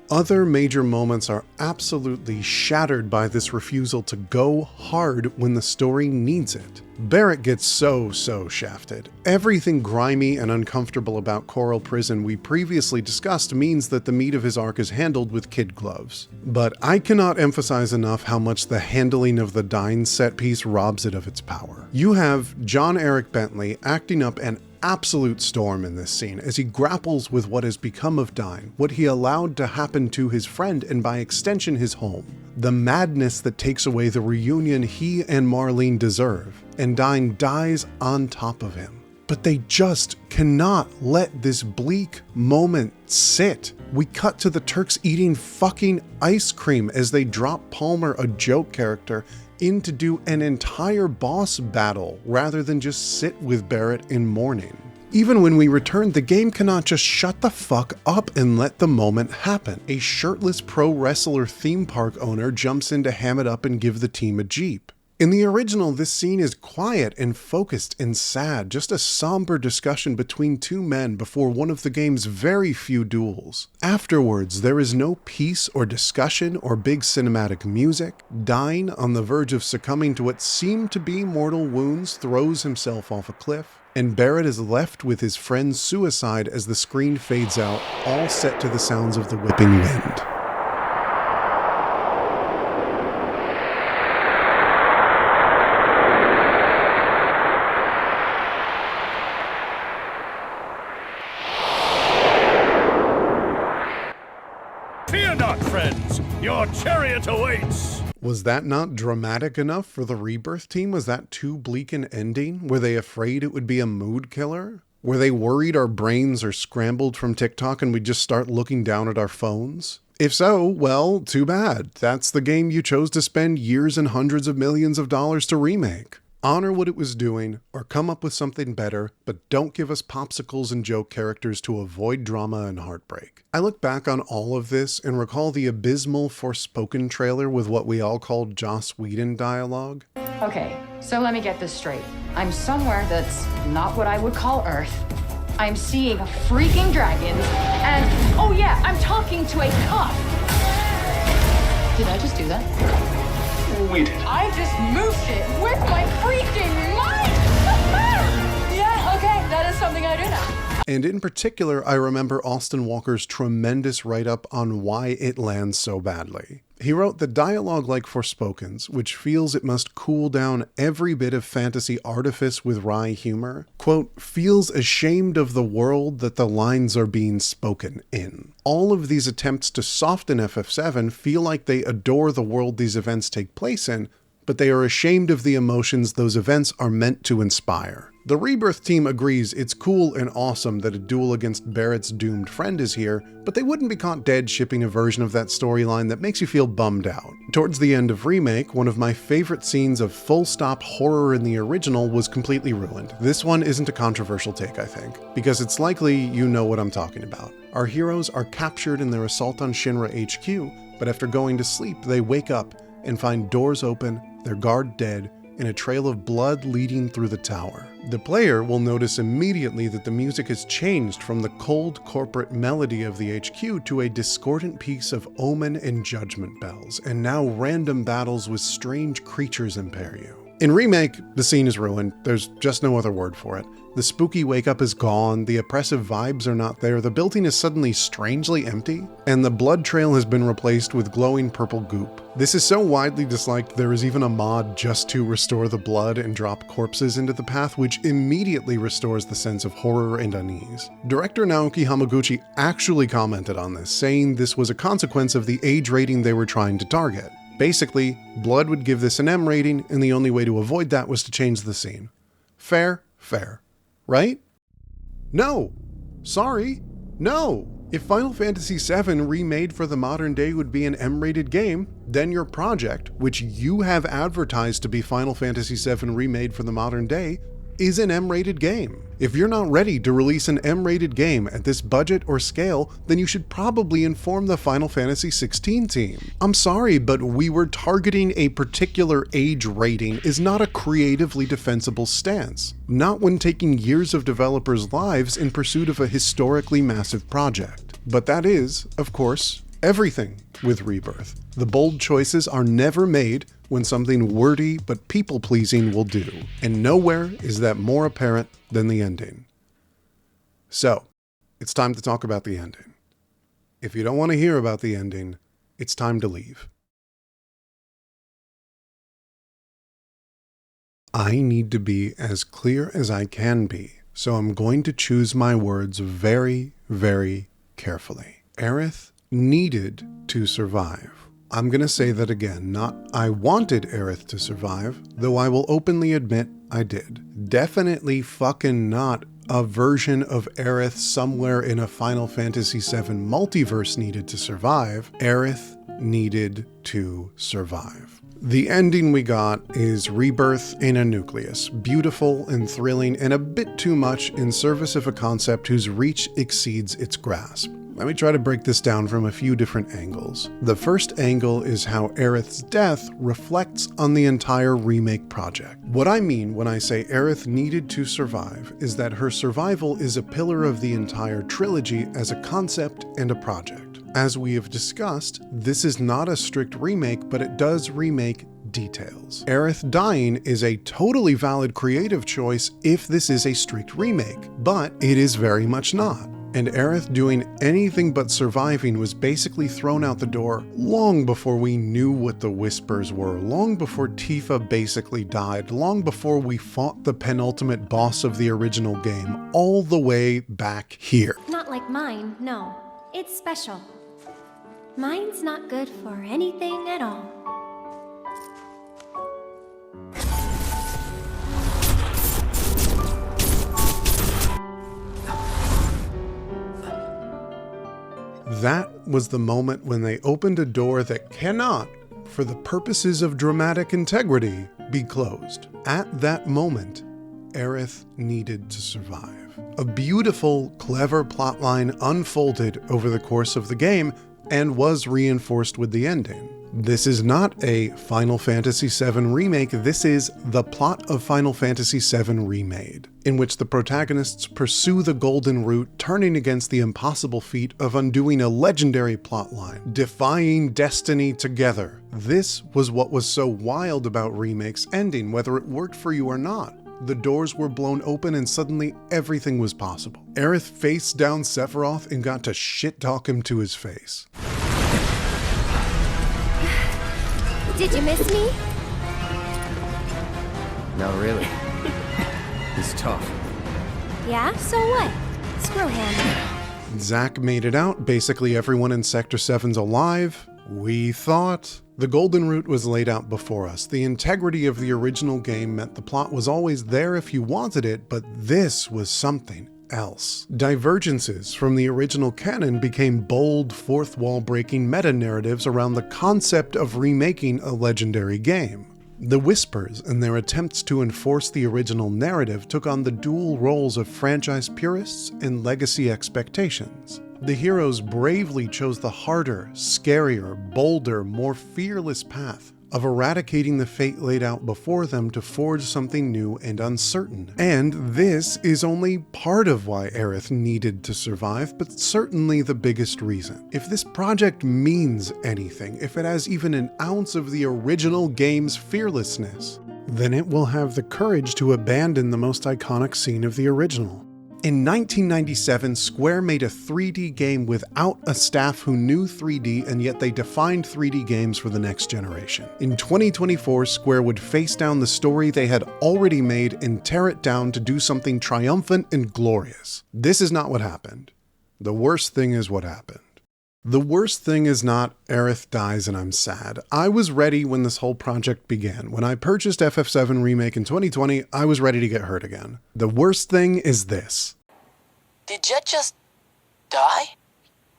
Other major moments are absolutely shattered by this refusal to go hard when the story needs it. Barrett gets so shafted. Everything grimy and uncomfortable about Coral Prison we previously discussed means that the meat of his arc is handled with kid gloves. But I cannot emphasize enough how much the handling of the Dine set piece robs it of its power. You have John Eric Bentley acting up an absolute storm in this scene as he grapples with what has become of Dine, what he allowed to happen to his friend and by extension his home, the madness that takes away the reunion he and Marlene deserve, and Dine dies on top of him. But they just cannot let this bleak moment sit. We cut to the Turks eating fucking ice cream as they drop Palmer, a joke character, in to do an entire boss battle rather than just sit with Barrett in mourning. Even when we return, the game cannot just shut the fuck up and let the moment happen. A shirtless pro wrestler theme park owner jumps in to ham it up and give the team a Jeep. In the original, this scene is quiet and focused and sad, just a somber discussion between two men before one of the game's very few duels. Afterwards, there is no peace or discussion or big cinematic music. Dine, on the verge of succumbing to what seem to be mortal wounds, throws himself off a cliff, and Barrett is left with his friend's suicide as the screen fades out, all set to the sounds of the whipping wind. Fear not, friends! Your chariot awaits! Was that not dramatic enough for the Rebirth team? Was that too bleak an ending? Were they afraid it would be a mood killer? Were they worried our brains are scrambled from TikTok and we just start looking down at our phones? If so, well, too bad. That's the game you chose to spend years and hundreds of millions of dollars to remake. Honor what it was doing, or come up with something better, but don't give us popsicles and joke characters to avoid drama and heartbreak. I look back on all of this and recall the abysmal Forspoken trailer with what we all called Joss Whedon dialogue. Okay, so let me get this straight. I'm somewhere that's not what I would call Earth. I'm seeing freaking dragons, and oh yeah, I'm talking to a cup. Did I just do that? We did. I just moved it with my freaking mind! Yeah, okay, that is something I do now. And in particular, I remember Austin Walker's tremendous write-up on why it lands so badly. He wrote the dialogue like Forspoken's, which feels it must cool down every bit of fantasy artifice with wry humor, quote, feels ashamed of the world that the lines are being spoken in. All of these attempts to soften FF7 feel like they adore the world these events take place in, but they are ashamed of the emotions those events are meant to inspire. The Rebirth team agrees it's cool and awesome that a duel against Barrett's doomed friend is here, but they wouldn't be caught dead shipping a version of that storyline that makes you feel bummed out. Towards the end of Remake, one of my favorite scenes of full-stop horror in the original was completely ruined. This one isn't a controversial take, I think, because it's likely you know what I'm talking about. Our heroes are captured in their assault on Shinra HQ, but after going to sleep, they wake up and find doors open, their guard dead, and a trail of blood leading through the tower. The player will notice immediately that the music has changed from the cold corporate melody of the HQ to a discordant piece of omen and judgment bells, and now random battles with strange creatures impair you. In Remake, the scene is ruined. There's just no other word for it. The spooky wake-up is gone, the oppressive vibes are not there, the building is suddenly strangely empty, and the blood trail has been replaced with glowing purple goop. This is so widely disliked there is even a mod just to restore the blood and drop corpses into the path, which immediately restores the sense of horror and unease. Director Naoki Hamaguchi actually commented on this, saying this was a consequence of the age rating they were trying to target. Basically, blood would give this an M rating, and the only way to avoid that was to change the scene. Fair. fair, right? No. Sorry. No. If Final Fantasy VII Remade for the modern day would be an M-rated game, then your project, which you have advertised to be Final Fantasy VII Remade for the modern day, is an M-rated game. If you're not ready to release an M-rated game at this budget or scale, then you should probably inform the Final Fantasy XVI team. I'm sorry, but we were targeting a particular age rating is not a creatively defensible stance. Not when taking years of developers' lives in pursuit of a historically massive project. But that is, of course, everything with Rebirth. The bold choices are never made when something wordy but people-pleasing will do, and nowhere is that more apparent than the ending. So, it's time to talk about the ending. If you don't want to hear about the ending, it's time to leave. I need to be as clear as I can be, so I'm going to choose my words very, very carefully. Aerith needed to survive. I'm gonna say that again, not I wanted Aerith to survive, though I will openly admit I did. Definitely fucking not a version of Aerith somewhere in a Final Fantasy VII multiverse needed to survive. Aerith needed to survive. The ending we got is Rebirth in a nucleus, beautiful and thrilling and a bit too much in service of a concept whose reach exceeds its grasp. Let me try to break this down from a few different angles. The first angle is how Aerith's death reflects on the entire remake project. What I mean when I say Aerith needed to survive is that her survival is a pillar of the entire trilogy as a concept and a project. As we have discussed, this is not a strict remake, but it does remake details. Aerith dying is a totally valid creative choice if this is a strict remake, but it is very much not. And Aerith doing anything but surviving was basically thrown out the door long before we knew what the Whispers were, long before Tifa basically died, long before we fought the penultimate boss of the original game, all the way back here. Not like mine, no. It's special. Mine's not good for anything at all. That was the moment when they opened a door that cannot, for the purposes of dramatic integrity, be closed. At that moment, Aerith needed to survive. A beautiful, clever plotline unfolded over the course of the game and was reinforced with the ending. This is not a Final Fantasy VII Remake, this is the plot of Final Fantasy VII Remade, in which the protagonists pursue the Golden Route, turning against the impossible feat of undoing a legendary plotline, defying destiny together. This was what was so wild about Remake's ending, whether it worked for you or not. The doors were blown open and suddenly everything was possible. Aerith faced down Sephiroth and got to shit-talk him to his face. Did you miss me? No, really. It's tough. Yeah, so what? Screw him. Zack made it out. Basically everyone in Sector 7's alive. We thought. The Golden Route was laid out before us. The integrity of the original game meant the plot was always there if you wanted it, but this was something else. Divergences from the original canon became bold, fourth wall breaking meta-narratives around the concept of remaking a legendary game. The Whispers, in their attempts to enforce the original narrative, took on the dual roles of franchise purists and legacy expectations. The heroes bravely chose the harder, scarier, bolder, more fearless path of eradicating the fate laid out before them to forge something new and uncertain. And this is only part of why Aerith needed to survive, but certainly the biggest reason. If this project means anything, if it has even an ounce of the original game's fearlessness, then it will have the courage to abandon the most iconic scene of the original. In 1997, Square made a 3D game without a staff who knew 3D, and yet they defined 3D games for the next generation. In 2024, Square would face down the story they had already made and tear it down to do something triumphant and glorious. This is not what happened. The worst thing is what happened. The worst thing is not Aerith dies and I'm sad. I was ready when this whole project began. When I purchased FF7 Remake in 2020, I was ready to get hurt again. The worst thing is this. Did Jet just die?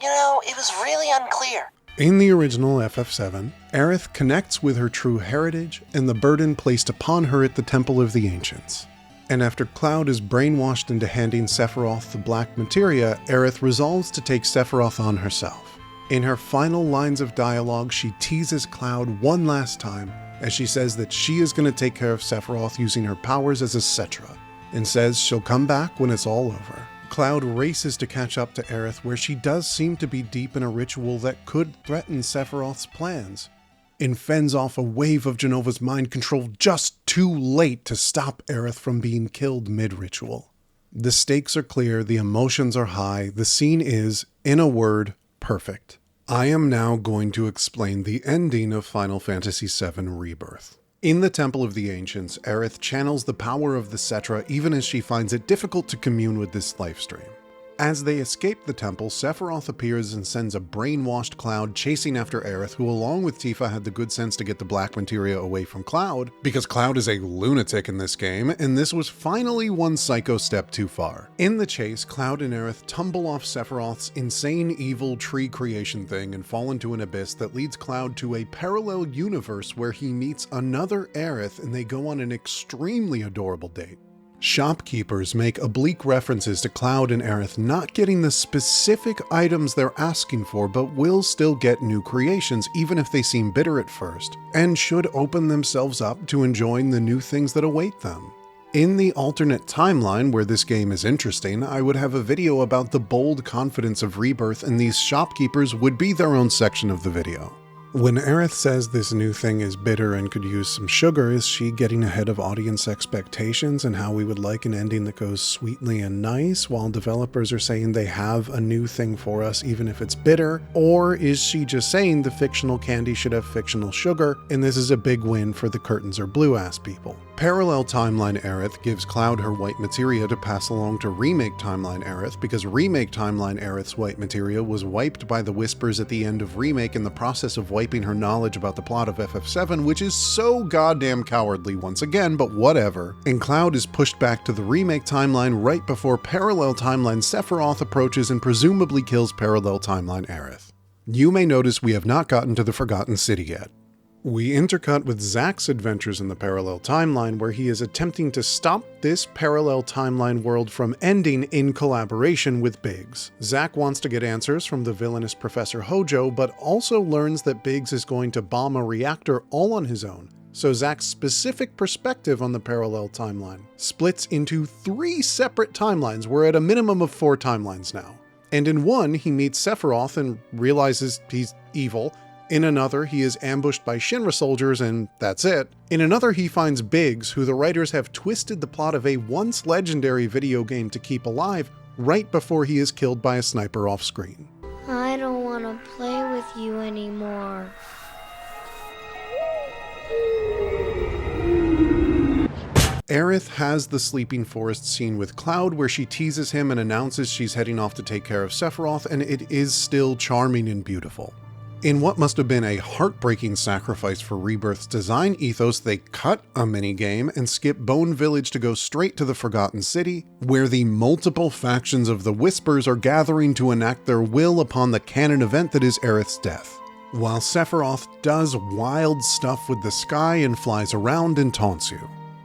You know, it was really unclear. In the original FF7, Aerith connects with her true heritage and the burden placed upon her at the Temple of the Ancients. And after Cloud is brainwashed into handing Sephiroth the Black Materia, Aerith resolves to take Sephiroth on herself. In her final lines of dialogue, she teases Cloud one last time as she says that she is going to take care of Sephiroth using her powers as a Cetra, and says she'll come back when it's all over. Cloud races to catch up to Aerith, where she does seem to be deep in a ritual that could threaten Sephiroth's plans, and fends off a wave of Genova's mind control just too late to stop Aerith from being killed mid-ritual. The stakes are clear, the emotions are high, the scene is, in a word, perfect. I am now going to explain the ending of Final Fantasy VII Rebirth. In the Temple of the Ancients, Aerith channels the power of the Cetra even as she finds it difficult to commune with this Lifestream. As they escape the temple, Sephiroth appears and sends a brainwashed Cloud chasing after Aerith, who along with Tifa had the good sense to get the Black Materia away from Cloud, because Cloud is a lunatic in this game, and this was finally one psycho step too far. In the chase, Cloud and Aerith tumble off Sephiroth's insane evil tree creation thing and fall into an abyss that leads Cloud to a parallel universe where he meets another Aerith and they go on an extremely adorable date. Shopkeepers make oblique references to Cloud and Aerith not getting the specific items they're asking for, but will still get new creations even if they seem bitter at first, and should open themselves up to enjoying the new things that await them. In the alternate timeline where this game is interesting, I would have a video about the bold confidence of Rebirth, and these shopkeepers would be their own section of the video. When Aerith says this new thing is bitter and could use some sugar, is she getting ahead of audience expectations and how we would like an ending that goes sweetly and nice, while developers are saying they have a new thing for us even if it's bitter? Or is she just saying the fictional candy should have fictional sugar, and this is a big win for the curtains are blue ass people? Parallel Timeline Aerith gives Cloud her white materia to pass along to Remake Timeline Aerith, because Remake Timeline Aerith's white materia was wiped by the Whispers at the end of Remake in the process of wiping her knowledge about the plot of FF7, which is so goddamn cowardly once again, but whatever. And Cloud is pushed back to the Remake Timeline right before Parallel Timeline Sephiroth approaches and presumably kills Parallel Timeline Aerith. You may notice we have not gotten to the Forgotten City yet. We intercut with Zack's adventures in the parallel timeline, where he is attempting to stop this parallel timeline world from ending in collaboration with Biggs. Zack wants to get answers from the villainous Professor Hojo, but also learns that Biggs is going to bomb a reactor all on his own. So Zack's specific perspective on the parallel timeline splits into 3 separate timelines. We're at a minimum of 4 timelines now. And in one, he meets Sephiroth and realizes he's evil. In another, he is ambushed by Shinra soldiers, and that's it. In another, he finds Biggs, who the writers have twisted the plot of a once legendary video game to keep alive, right before he is killed by a sniper off-screen. I don't want to play with you anymore. Aerith has the Sleeping Forest scene with Cloud, where she teases him and announces she's heading off to take care of Sephiroth, and it is still charming and beautiful. In what must have been a heartbreaking sacrifice for Rebirth's design ethos, they cut a minigame and skip Bone Village to go straight to the Forgotten City, where the multiple factions of the Whispers are gathering to enact their will upon the canon event that is Aerith's death. While Sephiroth does wild stuff with the sky and flies around and taunts you.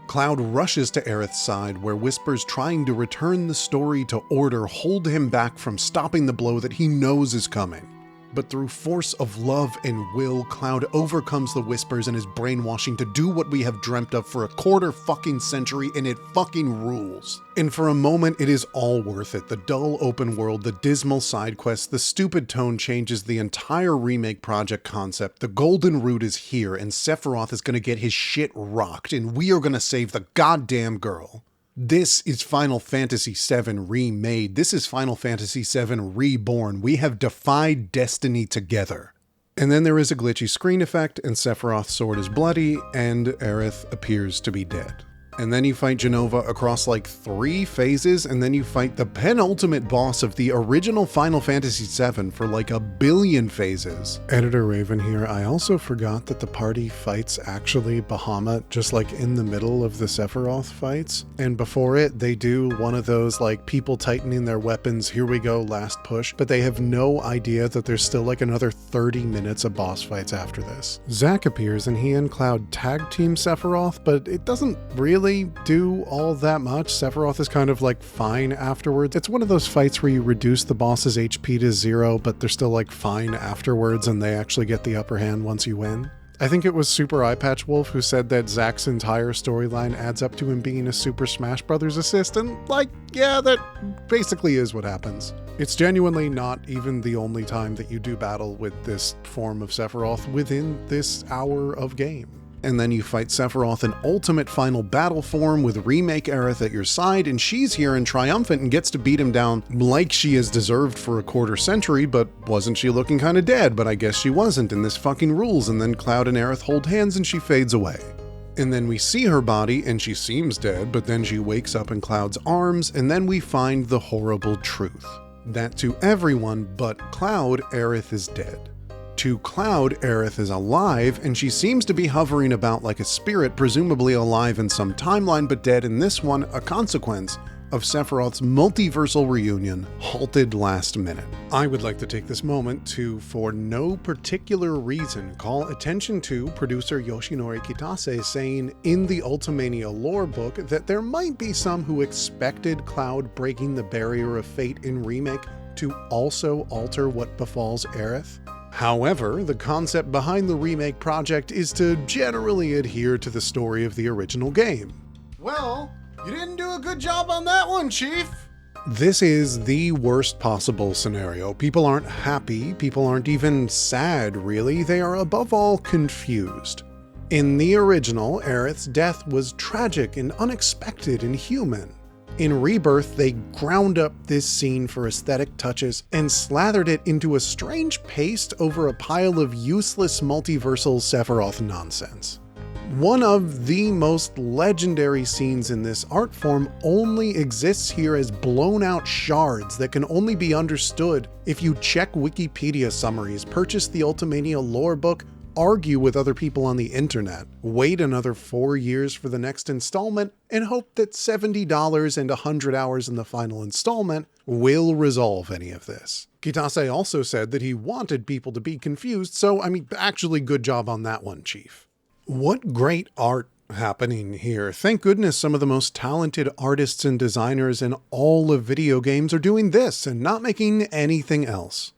Cloud rushes to Aerith's side, where Whispers trying to return the story to order hold him back from stopping the blow that he knows is coming. But through force of love and will, Cloud overcomes the Whispers and is brainwashing to do what we have dreamt of for a quarter fucking century, and it fucking rules. And for a moment, it is all worth it. The dull open world, the dismal side quests, the stupid tone changes, the entire remake project concept. The golden root is here, and Sephiroth is gonna get his shit rocked, and we are gonna save the goddamn girl. This is Final Fantasy VII Remade. This is Final Fantasy VII Reborn. We have defied destiny together. And then there is a glitchy screen effect, and Sephiroth's sword is bloody, and Aerith appears to be dead. And then you fight Jenova across like 3 phases, and then you fight the penultimate boss of the original Final Fantasy VII for like 1 billion phases. Editor Raven here, I also forgot that the party fights actually Bahamut just like in the middle of the Sephiroth fights. And before it, they do one of those like people tightening their weapons, here we go, last push, but they have no idea that there's still like another 30 minutes of boss fights after this. Zack appears and he and Cloud tag team Sephiroth, but it doesn't really do all that much. Sephiroth is kind of like fine afterwards. It's one of those fights where you reduce the boss's HP to 0, but they're still like fine afterwards and they actually get the upper hand once you win. I think it was Super Eyepatch Wolf who said that Zack's entire storyline adds up to him being a Super Smash Bros. Assistant. Like, yeah, that basically is what happens. It's genuinely not even the only time that you do battle with this form of Sephiroth within this hour of game. And then you fight Sephiroth in ultimate final battle form with Remake Aerith at your side, and she's here and triumphant and gets to beat him down like she is deserved for a quarter century, but wasn't she looking kinda dead? But I guess she wasn't, and this fucking rules. And then Cloud and Aerith hold hands and she fades away. And then we see her body and she seems dead, but then she wakes up in Cloud's arms, and then we find the horrible truth. That to everyone but Cloud, Aerith is dead. To Cloud, Aerith is alive, and she seems to be hovering about like a spirit, presumably alive in some timeline, but dead in this one, a consequence of Sephiroth's multiversal reunion, halted last minute. I would like to take this moment to, for no particular reason, call attention to producer Yoshinori Kitase saying in the Ultimania lore book that there might be some who expected Cloud breaking the barrier of fate in Remake to also alter what befalls Aerith. However, the concept behind the Remake project is to generally adhere to the story of the original game. Well, you didn't do a good job on that one, Chief! This is the worst possible scenario. People aren't happy, people aren't even sad, really. They are above all confused. In the original, Aerith's death was tragic and unexpected and human. In Rebirth, they ground up this scene for aesthetic touches and slathered it into a strange paste over a pile of useless multiversal Sephiroth nonsense. One of the most legendary scenes in this art form only exists here as blown out shards that can only be understood if you check Wikipedia summaries, purchase the Ultimania lore book, argue with other people on the internet, wait another 4 years for the next installment, and hope that $70 and 100 hours in the final installment will resolve any of this. Kitase also said that he wanted people to be confused, so I mean, actually good job on that one, Chief. What great art happening here. Thank goodness some of the most talented artists and designers in all of video games are doing this and not making anything else.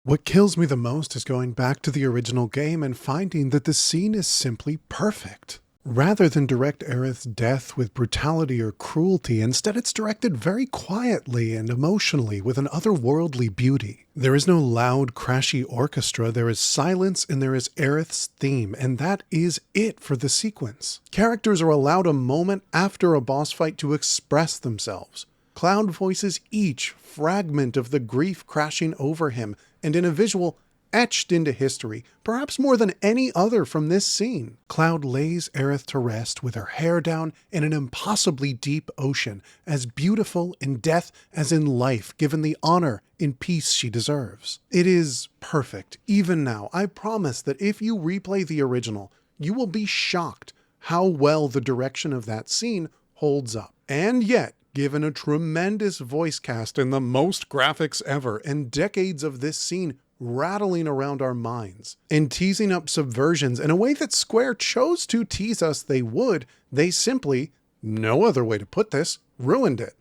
What kills me the most is going back to the original game and finding that the scene is simply perfect. Rather than direct Aerith's death with brutality or cruelty, instead it's directed very quietly and emotionally with an otherworldly beauty. There is no loud, crashy orchestra, there is silence and there is Aerith's theme, and that is it for the sequence. Characters are allowed a moment after a boss fight to express themselves. Cloud voices each fragment of the grief crashing over him, and in a visual etched into history, perhaps more than any other from this scene. Cloud lays Aerith to rest with her hair down in an impossibly deep ocean, as beautiful in death as in life, given the honor and peace she deserves. It is perfect, even now. I promise that if you replay the original, you will be shocked how well the direction of that scene holds up. And yet, given a tremendous voice cast and the most graphics ever, and decades of this scene rattling around our minds and teasing up subversions in a way that Square chose to tease us they would, they simply, no other way to put this, ruined it.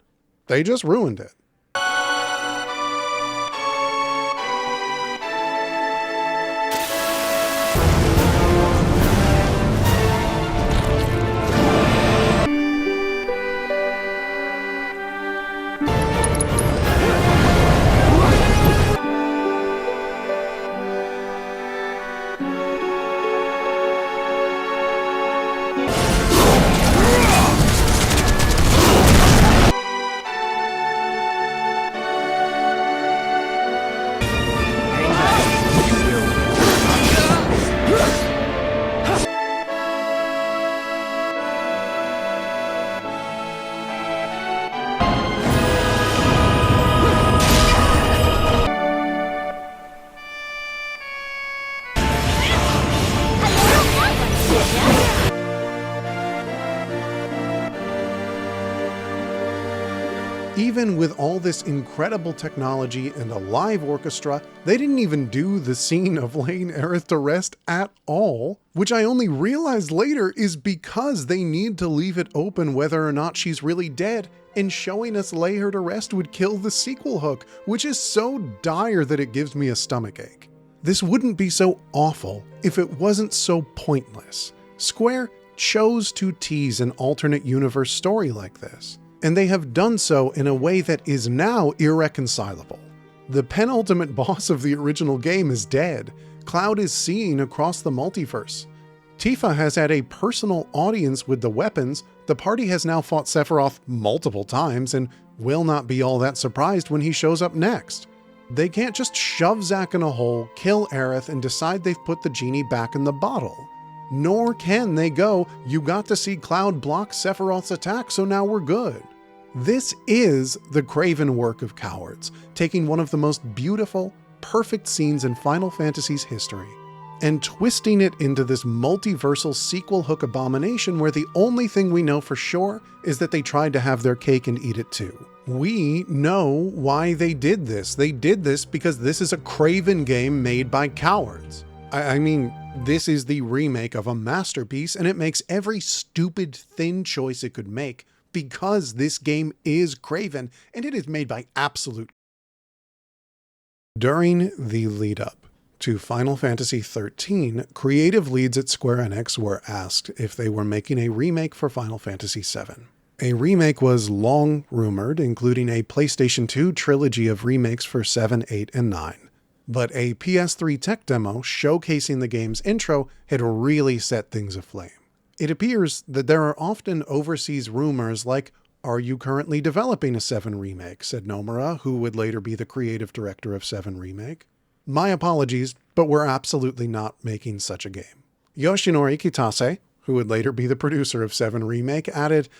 They just ruined it. Even with all this incredible technology and a live orchestra, they didn't even do the scene of laying Aerith to rest at all, which I only realized later is because they need to leave it open whether or not she's really dead, and showing us lay her to rest would kill the sequel hook, which is so dire that it gives me a stomachache. This wouldn't be so awful if it wasn't so pointless. Square chose to tease an alternate universe story like this, and they have done so in a way that is now irreconcilable. The penultimate boss of the original game is dead. Cloud is seen across the multiverse. Tifa has had a personal audience with the weapons. The party has now fought Sephiroth multiple times and will not be all that surprised when he shows up next. They can't just shove Zack in a hole, kill Aerith, and decide they've put the genie back in the bottle. Nor can they go, you got to see Cloud block Sephiroth's attack, so now we're good. This is the craven work of cowards, taking one of the most beautiful, perfect scenes in Final Fantasy's history, and twisting it into this multiversal sequel hook abomination where the only thing we know for sure is that they tried to have their cake and eat it too. We know why they did this. They did this because this is a craven game made by cowards. I mean, this is the remake of a masterpiece, and it makes every stupid, thin choice it could make because this game is craven, and it is made by absolute. During the lead-up to Final Fantasy XIII, creative leads at Square Enix were asked if they were making a remake for Final Fantasy VII. A remake was long rumored, including a PlayStation 2 trilogy of remakes for 7, 8, and 9. But a PS3 tech demo showcasing the game's intro had really set things aflame. It appears that there are often overseas rumors like, "Are you currently developing a 7 remake?" said Nomura, who would later be the creative director of 7 Remake. My apologies, but we're absolutely not making such a game. Yoshinori Kitase, who would later be the producer of 7 Remake, added,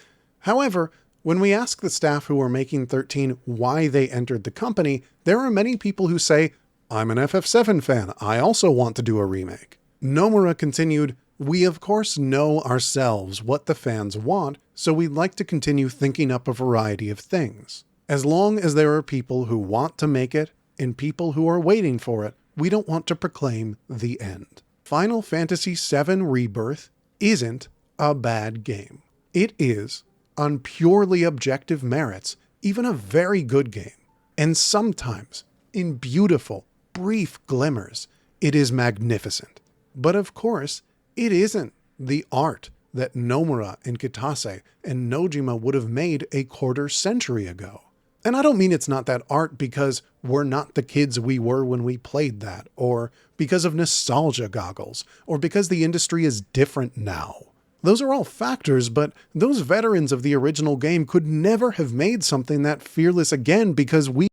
"However, when we ask the staff who are making 13 why they entered the company, there are many people who say, 'I'm an FF7 fan, I also want to do a remake.'" Nomura continued, "We of course know ourselves what the fans want, so we'd like to continue thinking up a variety of things. As long as there are people who want to make it and people who are waiting for it, we don't want to proclaim the end." Final Fantasy VII Rebirth isn't a bad game. It is, on purely objective merits, even a very good game. And sometimes, in beautiful, brief glimmers, it is magnificent. But of course, it isn't the art that Nomura and Kitase and Nojima would have made a quarter century ago. And I don't mean it's not that art because we're not the kids we were when we played that, or because of nostalgia goggles, or because the industry is different now. Those are all factors, but those veterans of the original game could never have made something that fearless again because we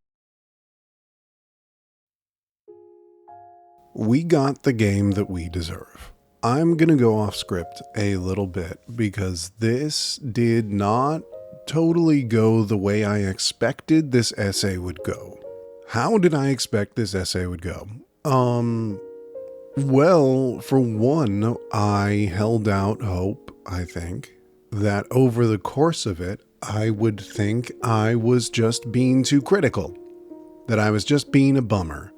got the game that we deserve. I'm gonna go off script a little bit because this did not totally go the way I expected this essay would go. How did I expect this essay would go? Well, for one, I held out hope, I think, that over the course of it, I would think I was just being too critical, that I was just being a bummer,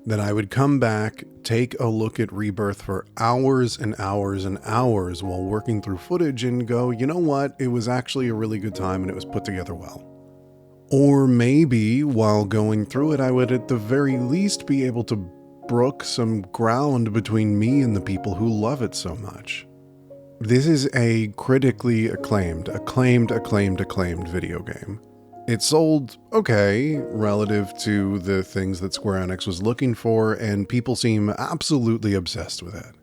that I would come back, take a look at Rebirth for hours and hours and hours while working through footage and go, you know what, it was actually a really good time and it was put together well. Or maybe while going through it, I would at the very least be able to brook some ground between me and the people who love it so much. This is a critically acclaimed video game. It sold okay relative to the things that Square Enix was looking for, and people seem absolutely obsessed with it.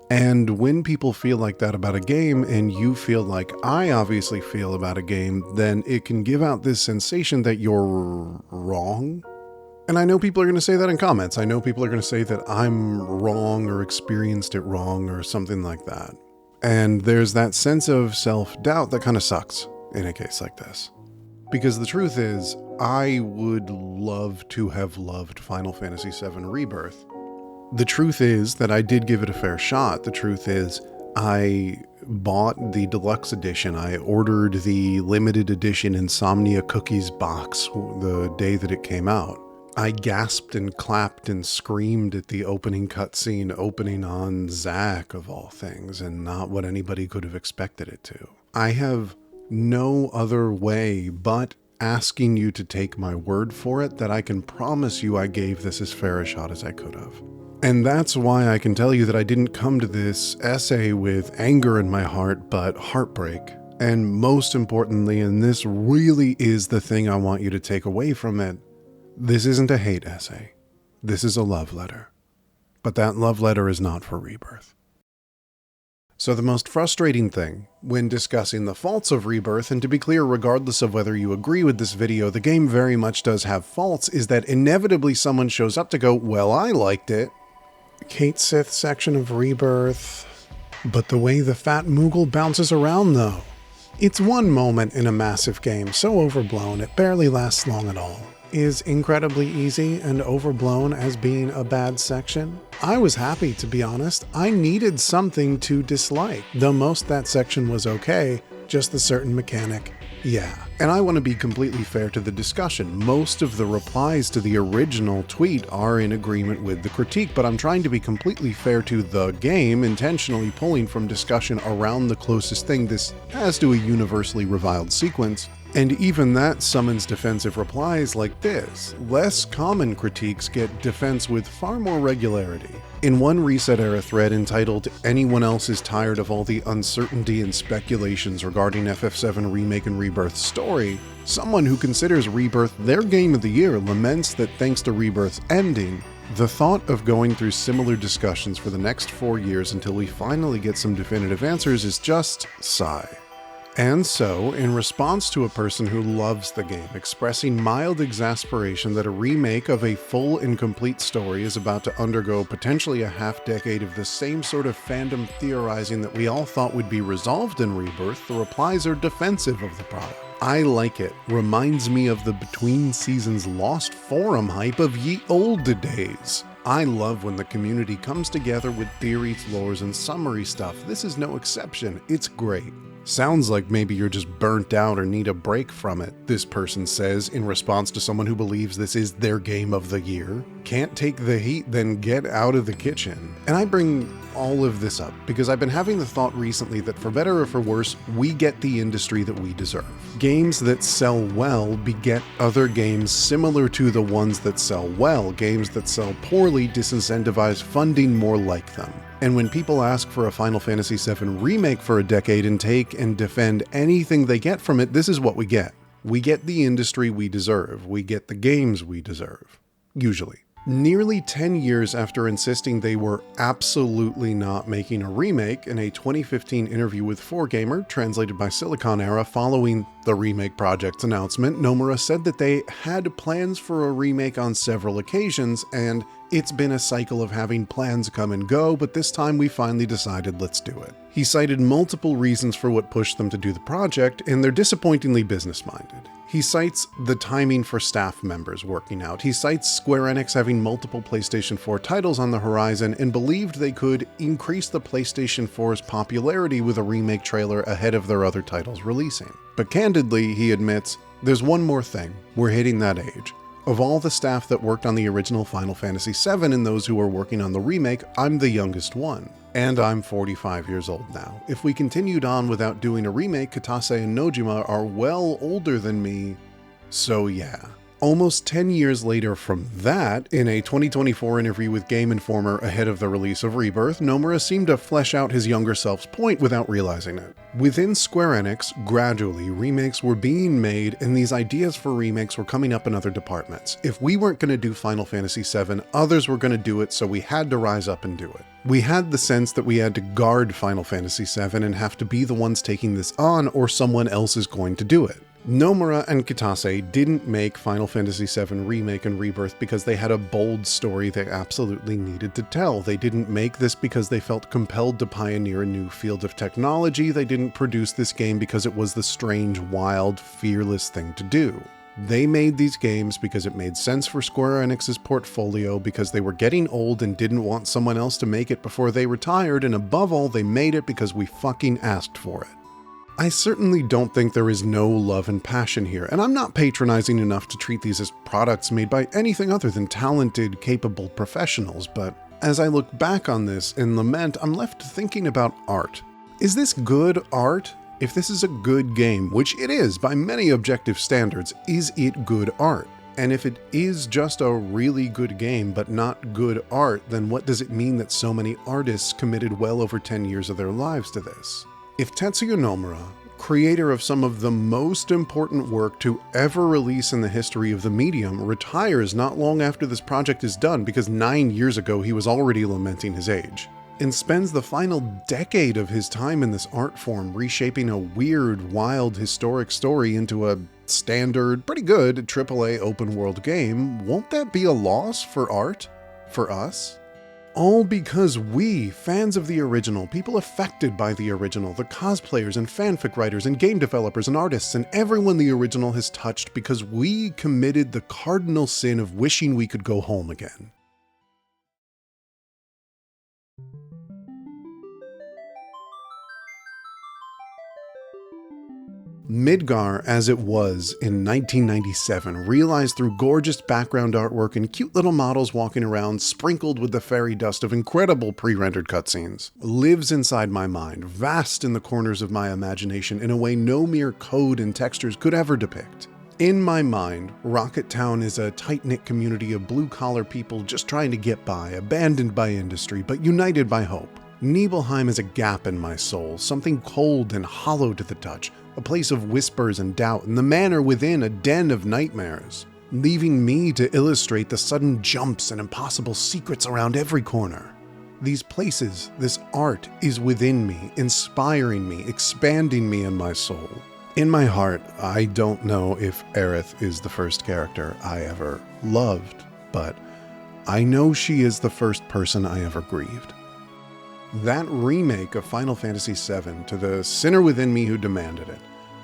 And when people feel like that about a game, and you feel like I obviously feel about a game, then it can give out this sensation that you're wrong. And I know people are going to say that in comments. I know people are going to say that I'm wrong or experienced it wrong or something like that. And there's that sense of self-doubt that kind of sucks in a case like this. Because the truth is, I would love to have loved Final Fantasy VII Rebirth. The truth is that I did give it a fair shot. The truth is, I bought the deluxe edition. I ordered the limited edition Insomnia Cookies box the day that it came out. I gasped and clapped and screamed at the opening cutscene opening on Zack, of all things, and not what anybody could have expected it to. I have no other way but asking you to take my word for it that I can promise you I gave this as fair a shot as I could have. And that's why I can tell you that I didn't come to this essay with anger in my heart, but heartbreak. And most importantly, and this really is the thing I want you to take away from it, this isn't a hate essay. This is a love letter. But that love letter is not for Rebirth. So the most frustrating thing when discussing the faults of Rebirth, and to be clear, regardless of whether you agree with this video, the game very much does have faults, is that inevitably someone shows up to go, well, I liked it. Kate Sith section of Rebirth. But the way the fat Moogle bounces around though. It's one moment in a massive game, so overblown it barely lasts long at all. Is incredibly easy and overblown as being a bad section? I was happy, to be honest. I needed something to dislike. Though most that section was okay, just the certain mechanic, yeah. And I want to be completely fair to the discussion. Most of the replies to the original tweet are in agreement with the critique, but I'm trying to be completely fair to the game, intentionally pulling from discussion around the closest thing this has to a universally reviled sequence. And even that summons defensive replies like this. Less common critiques get defense with far more regularity. In one Reset Era thread entitled "Anyone Else is Tired of All the Uncertainty and Speculations Regarding FF7 Remake and Rebirth's story," someone who considers Rebirth their game of the year laments that thanks to Rebirth's ending, the thought of going through similar discussions for the next 4 years until we finally get some definitive answers is just sigh. And so, in response to a person who loves the game expressing mild exasperation that a remake of a full and complete story is about to undergo potentially a half-decade of the same sort of fandom theorizing that we all thought would be resolved in Rebirth, the replies are defensive of the product. I like it. Reminds me of the between seasons lost forum hype of ye olde days. I love when the community comes together with theories, lores, and summary stuff. This is no exception. It's great. Sounds like maybe you're just burnt out or need a break from it, this person says in response to someone who believes this is their game of the year. Can't take the heat, then get out of the kitchen. And I bring all of this up because I've been having the thought recently that for better or for worse, we get the industry that we deserve. Games that sell well beget other games similar to the ones that sell well. Games that sell poorly disincentivize funding more like them. And when people ask for a Final Fantasy VII Remake for a decade and take and defend anything they get from it, this is what we get. We get the industry we deserve. We get the games we deserve. Usually. Nearly 10 years after insisting they were absolutely not making a remake, in a 2015 interview with 4Gamer, translated by Silicon Era, following the remake project's announcement, Nomura said that they had plans for a remake on several occasions, and it's been a cycle of having plans come and go, but this time we finally decided let's do it. He cited multiple reasons for what pushed them to do the project, and they're disappointingly business-minded. He cites the timing for staff members working out. He cites Square Enix having multiple PlayStation 4 titles on the horizon and believed they could increase the PlayStation 4's popularity with a remake trailer ahead of their other titles releasing. But candidly, he admits, there's one more thing. We're hitting that age. Of all the staff that worked on the original Final Fantasy VII and those who are working on the remake, I'm the youngest one. And I'm 45 years old now. If we continued on without doing a remake, Kitase and Nojima are well older than me, so yeah. Almost 10 years later from that, in a 2024 interview with Game Informer ahead of the release of Rebirth, Nomura seemed to flesh out his younger self's point without realizing it. Within Square Enix, gradually, remakes were being made and these ideas for remakes were coming up in other departments. If we weren't going to do Final Fantasy VII, others were going to do it, so we had to rise up and do it. We had the sense that we had to guard Final Fantasy VII and have to be the ones taking this on, or someone else is going to do it. Nomura and Kitase didn't make Final Fantasy VII Remake and Rebirth because they had a bold story they absolutely needed to tell. They didn't make this because they felt compelled to pioneer a new field of technology. They didn't produce this game because it was the strange, wild, fearless thing to do. They made these games because it made sense for Square Enix's portfolio, because they were getting old and didn't want someone else to make it before they retired, and above all, they made it because we fucking asked for it. I certainly don't think there is no love and passion here, and I'm not patronizing enough to treat these as products made by anything other than talented, capable professionals, but as I look back on this and lament, I'm left thinking about art. Is this good art? If this is a good game, which it is by many objective standards, is it good art? And if it is just a really good game but not good art, then what does it mean that so many artists committed well over 10 years of their lives to this? If Tetsuya Nomura, creator of some of the most important work to ever release in the history of the medium, retires not long after this project is done because 9 years ago he was already lamenting his age, and spends the final decade of his time in this art form reshaping a weird, wild, historic story into a standard, pretty good AAA open world game, won't that be a loss for art? For us? All because we, fans of the original, people affected by the original, the cosplayers and fanfic writers and game developers and artists and everyone the original has touched, because we committed the cardinal sin of wishing we could go home again. Midgar, as it was in 1997, realized through gorgeous background artwork and cute little models walking around sprinkled with the fairy dust of incredible pre-rendered cutscenes, lives inside my mind, vast in the corners of my imagination in a way no mere code and textures could ever depict. In my mind, Rocket Town is a tight-knit community of blue-collar people just trying to get by, abandoned by industry, but united by hope. Nibelheim is a gap in my soul, something cold and hollow to the touch, a place of whispers and doubt, and the manor within a den of nightmares, leaving me to illustrate the sudden jumps and impossible secrets around every corner. These places, this art, is within me, inspiring me, expanding me in my soul. In my heart, I don't know if Aerith is the first character I ever loved, but I know she is the first person I ever grieved. That remake of Final Fantasy VII, to the sinner within me who demanded it,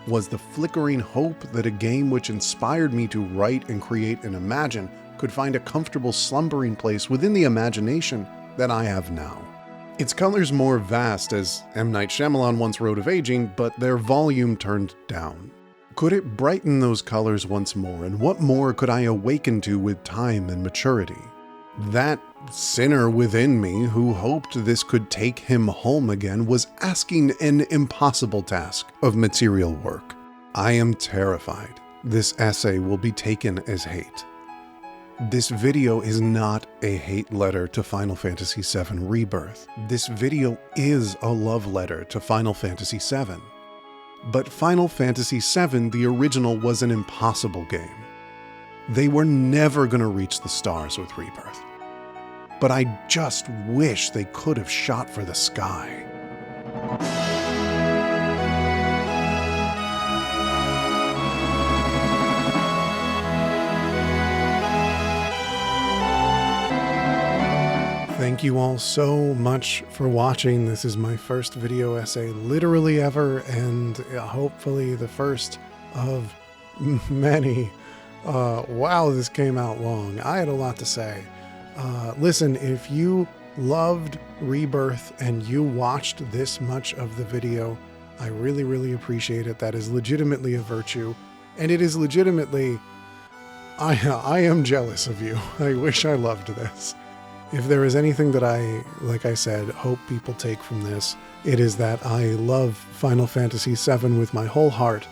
was the flickering hope that a game which inspired me to write and create and imagine could find a comfortable slumbering place within the imagination that I have now. Its colors more vast, as M. Night Shyamalan once wrote of aging, but their volume turned down. Could it brighten those colors once more, and what more could I awaken to with time and maturity? That sinner within me who hoped this could take him home again was asking an impossible task of material work. I am terrified this essay will be taken as hate. This video is not a hate letter to Final Fantasy VII Rebirth. This video is a love letter to Final Fantasy VII. But Final Fantasy VII, the original, was an impossible game. They were never going to reach the stars with Rebirth. But I just wish they could have shot for the sky. Thank you all so much for watching. This is my first video essay literally ever, and hopefully the first of many. Wow, this came out long. I had a lot to say. Listen, if you loved Rebirth and you watched this much of the video, I really, really appreciate it. That is legitimately a virtue. And it is legitimately, I am jealous of you. I wish I loved this. If there is anything that I, like I said, hope people take from this, it is that I love Final Fantasy VII with my whole heart.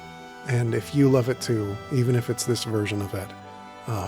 And if you love it too, even if it's this version of it,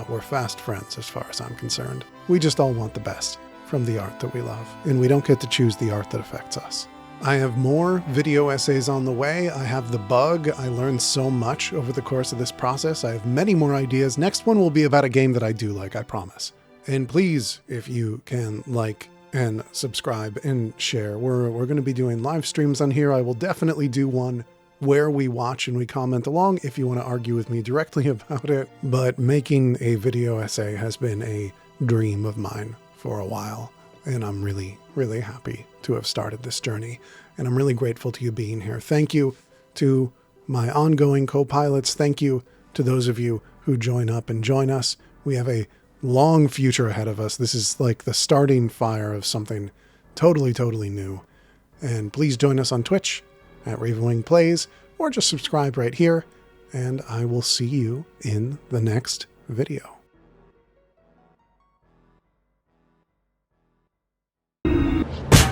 we're fast friends as far as I'm concerned. We just all want the best from the art that we love, and we don't get to choose the art that affects us. I have more video essays on the way. I have the bug. I learned so much over the course of this process. I have many more ideas. Next one will be about a game that I do like, I promise. And please, if you can, like and subscribe and share. We're going to be doing live streams on here. I will definitely do one where we watch and we comment along if you want to argue with me directly about it. But making a video essay has been a dream of mine for a while, and I'm really, really happy to have started this journey. And I'm really grateful to you being here. Thank you to my ongoing co-pilots. Thank you to those of you who join up and join us. We have a long future ahead of us. This is like the starting fire of something totally, totally new. And please join us on Twitch at Ravenwing Plays, or just subscribe right here, and I will see you in the next video.